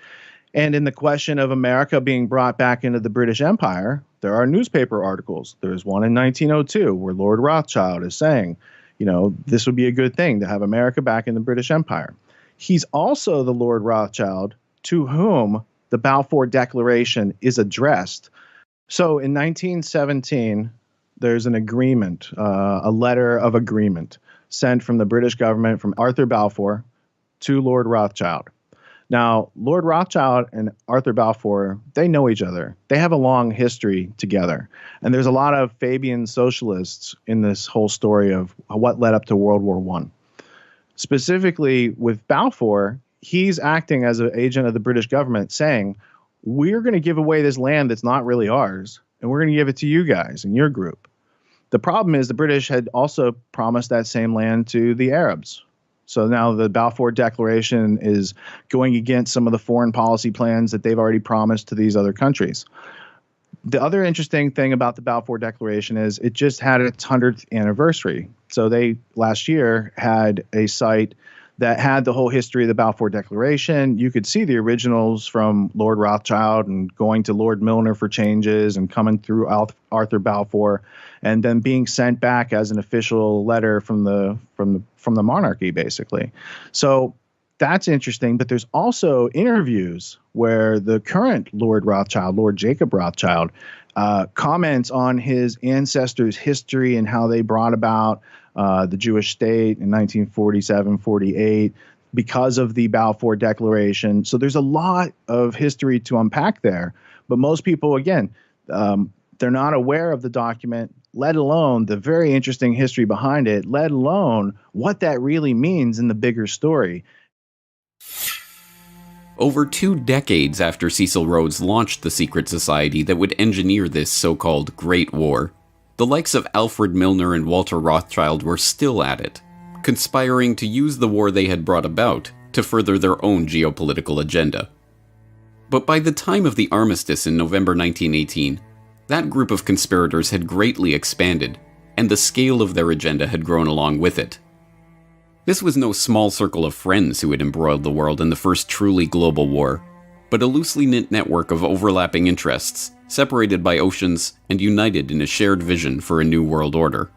And in the question of America being brought back into the British Empire, there are newspaper articles. There's one in 1902 where Lord Rothschild is saying, this would be a good thing to have America back in the British Empire. He's also the Lord Rothschild to whom the Balfour Declaration is addressed. So in 1917, there's an agreement, a letter of agreement sent from the British government from Arthur Balfour to Lord Rothschild. Now, Lord Rothschild and Arthur Balfour, they know each other. They have a long history together. And there's a lot of Fabian socialists in this whole story of what led up to World War I. Specifically with Balfour, he's acting as an agent of the British government saying, we're going to give away this land that's not really ours, and we're going to give it to you guys and your group. The problem is the British had also promised that same land to the Arabs. So now the Balfour Declaration is going against some of the foreign policy plans that they've already promised to these other countries. The other interesting thing about the Balfour Declaration is it just had its 100th anniversary. So they last year had a site that had the whole history of the Balfour Declaration. You could see the originals from Lord Rothschild and going to Lord Milner for changes and coming through Arthur Balfour and then being sent back as an official letter from the monarchy, basically. So that's interesting. But there's also interviews where the current Lord Rothschild, Lord Jacob Rothschild, comments on his ancestors' history and how they brought about the Jewish state in 1947-48 because of the Balfour Declaration. So there's a lot of history to unpack there. But most people, again, they're not aware of the document, let alone the very interesting history behind it, let alone what that really means in the bigger story. Over 2 decades after Cecil Rhodes launched the secret society that would engineer this so-called Great War, the likes of Alfred Milner and Walter Rothschild were still at it, conspiring to use the war they had brought about to further their own geopolitical agenda. But by the time of the armistice in November 1918, that group of conspirators had greatly expanded, and the scale of their agenda had grown along with it. This was no small circle of friends who had embroiled the world in the first truly global war, but a loosely knit network of overlapping interests, separated by oceans and united in a shared vision for a new world order.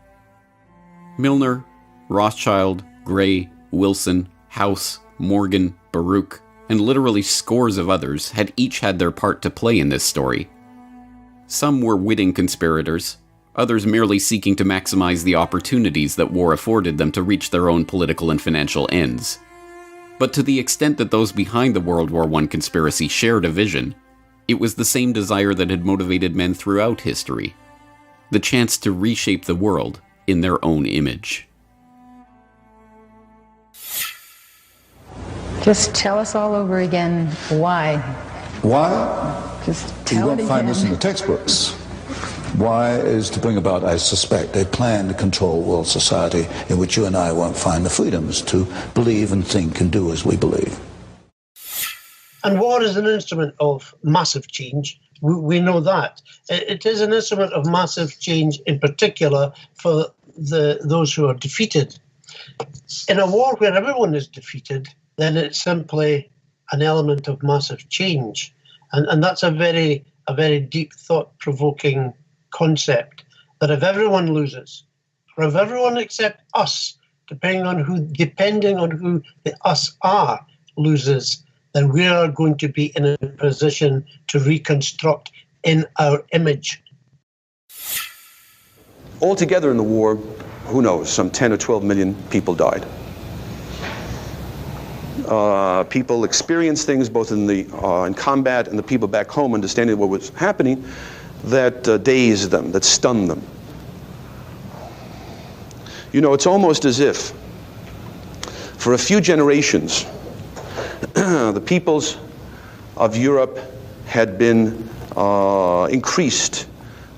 Milner, Rothschild, Gray, Wilson, House, Morgan, Baruch, and literally scores of others had each had their part to play in this story. Some were witting conspirators, others merely seeking to maximize the opportunities that war afforded them to reach their own political and financial ends. But to the extent that those behind the World War I conspiracy shared a vision, it was the same desire that had motivated men throughout history: the chance to reshape the world in their own image. Just tell us all over again why. Why? Just tell You it won't find again. this in the textbooks. Why is to bring about, I suspect, a plan to control world society in which you and I won't find the freedoms to believe and think and do as we believe. And war is an instrument of massive change. We know that. It is an instrument of massive change, in particular for those who are defeated. In a war where everyone is defeated, then it's simply an element of massive change. And that's a very deep, thought-provoking concept, that if everyone loses, or if everyone except us, depending on who the us are, loses, then we are going to be in a position to reconstruct in our image. Altogether in the war, who knows, some 10 or 12 million people died. People experienced things both in combat, and the people back home understanding what was happening, that dazed them, that stunned them. You know, it's almost as if for a few generations the peoples of Europe had been increased,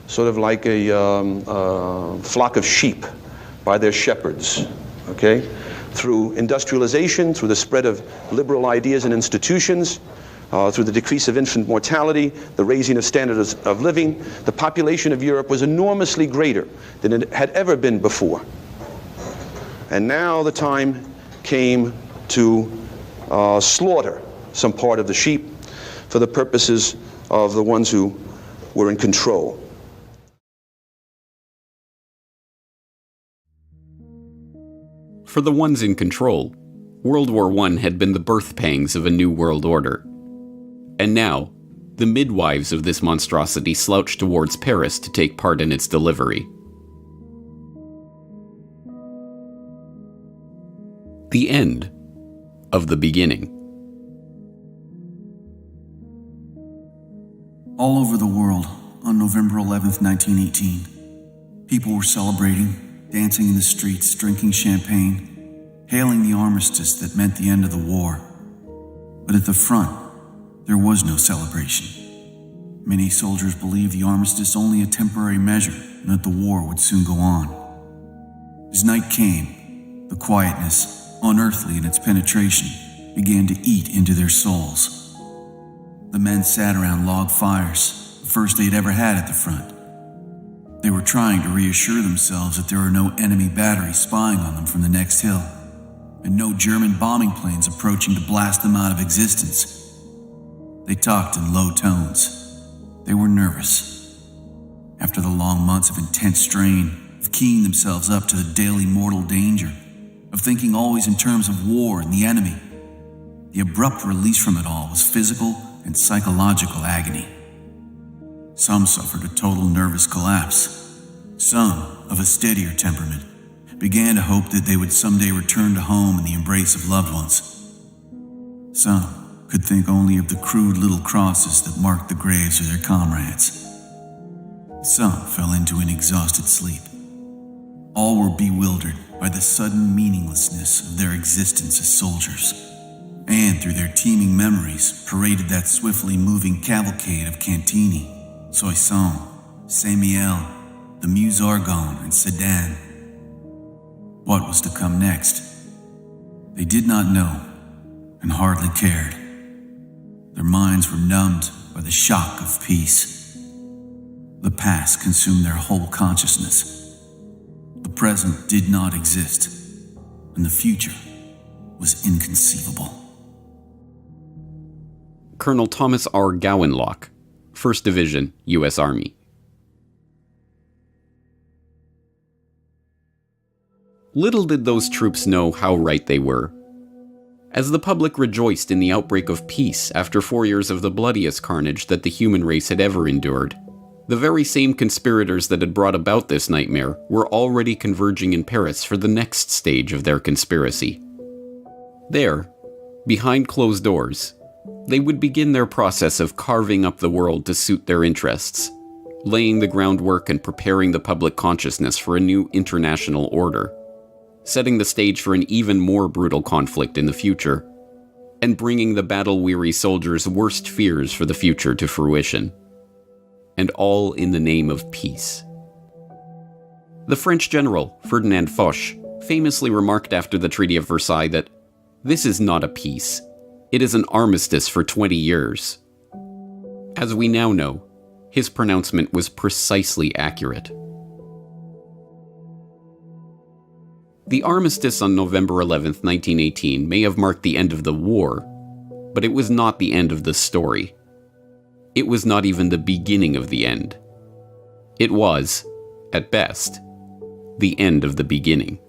sort of like a flock of sheep by their shepherds, okay? Through industrialization, through the spread of liberal ideas and institutions, through the decrease of infant mortality, the raising of standards of living, the population of Europe was enormously greater than it had ever been before. And now the time came to slaughter some part of the sheep for the purposes of the ones who were in control. For the ones in control, World War I had been the birth pangs of a new world order. And now, the midwives of this monstrosity slouched towards Paris to take part in its delivery. The end of the beginning. All over the world, on November 11th, 1918, people were celebrating, dancing in the streets, drinking champagne, hailing the armistice that meant the end of the war. But at the front, there was no celebration. Many soldiers believed the armistice only a temporary measure and that the war would soon go on. As night came, the quietness, unearthly in its penetration, began to eat into their souls. The men sat around log fires, the first they'd ever had at the front. They were trying to reassure themselves that there were no enemy batteries spying on them from the next hill, and no German bombing planes approaching to blast them out of existence. They talked in low tones. They were nervous. After the long months of intense strain, of keying themselves up to the daily mortal danger, of thinking always in terms of war and the enemy, the abrupt release from it all was physical and psychological agony. Some suffered a total nervous collapse. Some, of a steadier temperament, began to hope that they would someday return to home in the embrace of loved ones. Some could think only of the crude little crosses that marked the graves of their comrades. Some fell into an exhausted sleep. All were bewildered by the sudden meaninglessness of their existence as soldiers, and through their teeming memories paraded that swiftly moving cavalcade of Cantini, Soissons, Saint-Mihiel, the Meuse Argonne, and Sedan. What was to come next? They did not know, and hardly cared. Their minds were numbed by the shock of peace. The past consumed their whole consciousness. The present did not exist, and the future was inconceivable. Colonel Thomas R. Gowanlock, 1st Division, U.S. Army. Little did those troops know how right they were. As the public rejoiced in the outbreak of peace after 4 years of the bloodiest carnage that the human race had ever endured, the very same conspirators that had brought about this nightmare were already converging in Paris for the next stage of their conspiracy. There, behind closed doors, they would begin their process of carving up the world to suit their interests, laying the groundwork and preparing the public consciousness for a new international order, setting the stage for an even more brutal conflict in the future, and bringing the battle-weary soldiers' worst fears for the future to fruition. And all in the name of peace. The French general, Ferdinand Foch, famously remarked after the Treaty of Versailles that, "This is not a peace. It is an armistice for 20 years. As we now know, his pronouncement was precisely accurate. The armistice on November 11, 1918 may have marked the end of the war, but it was not the end of the story. It was not even the beginning of the end. It was, at best, the end of the beginning.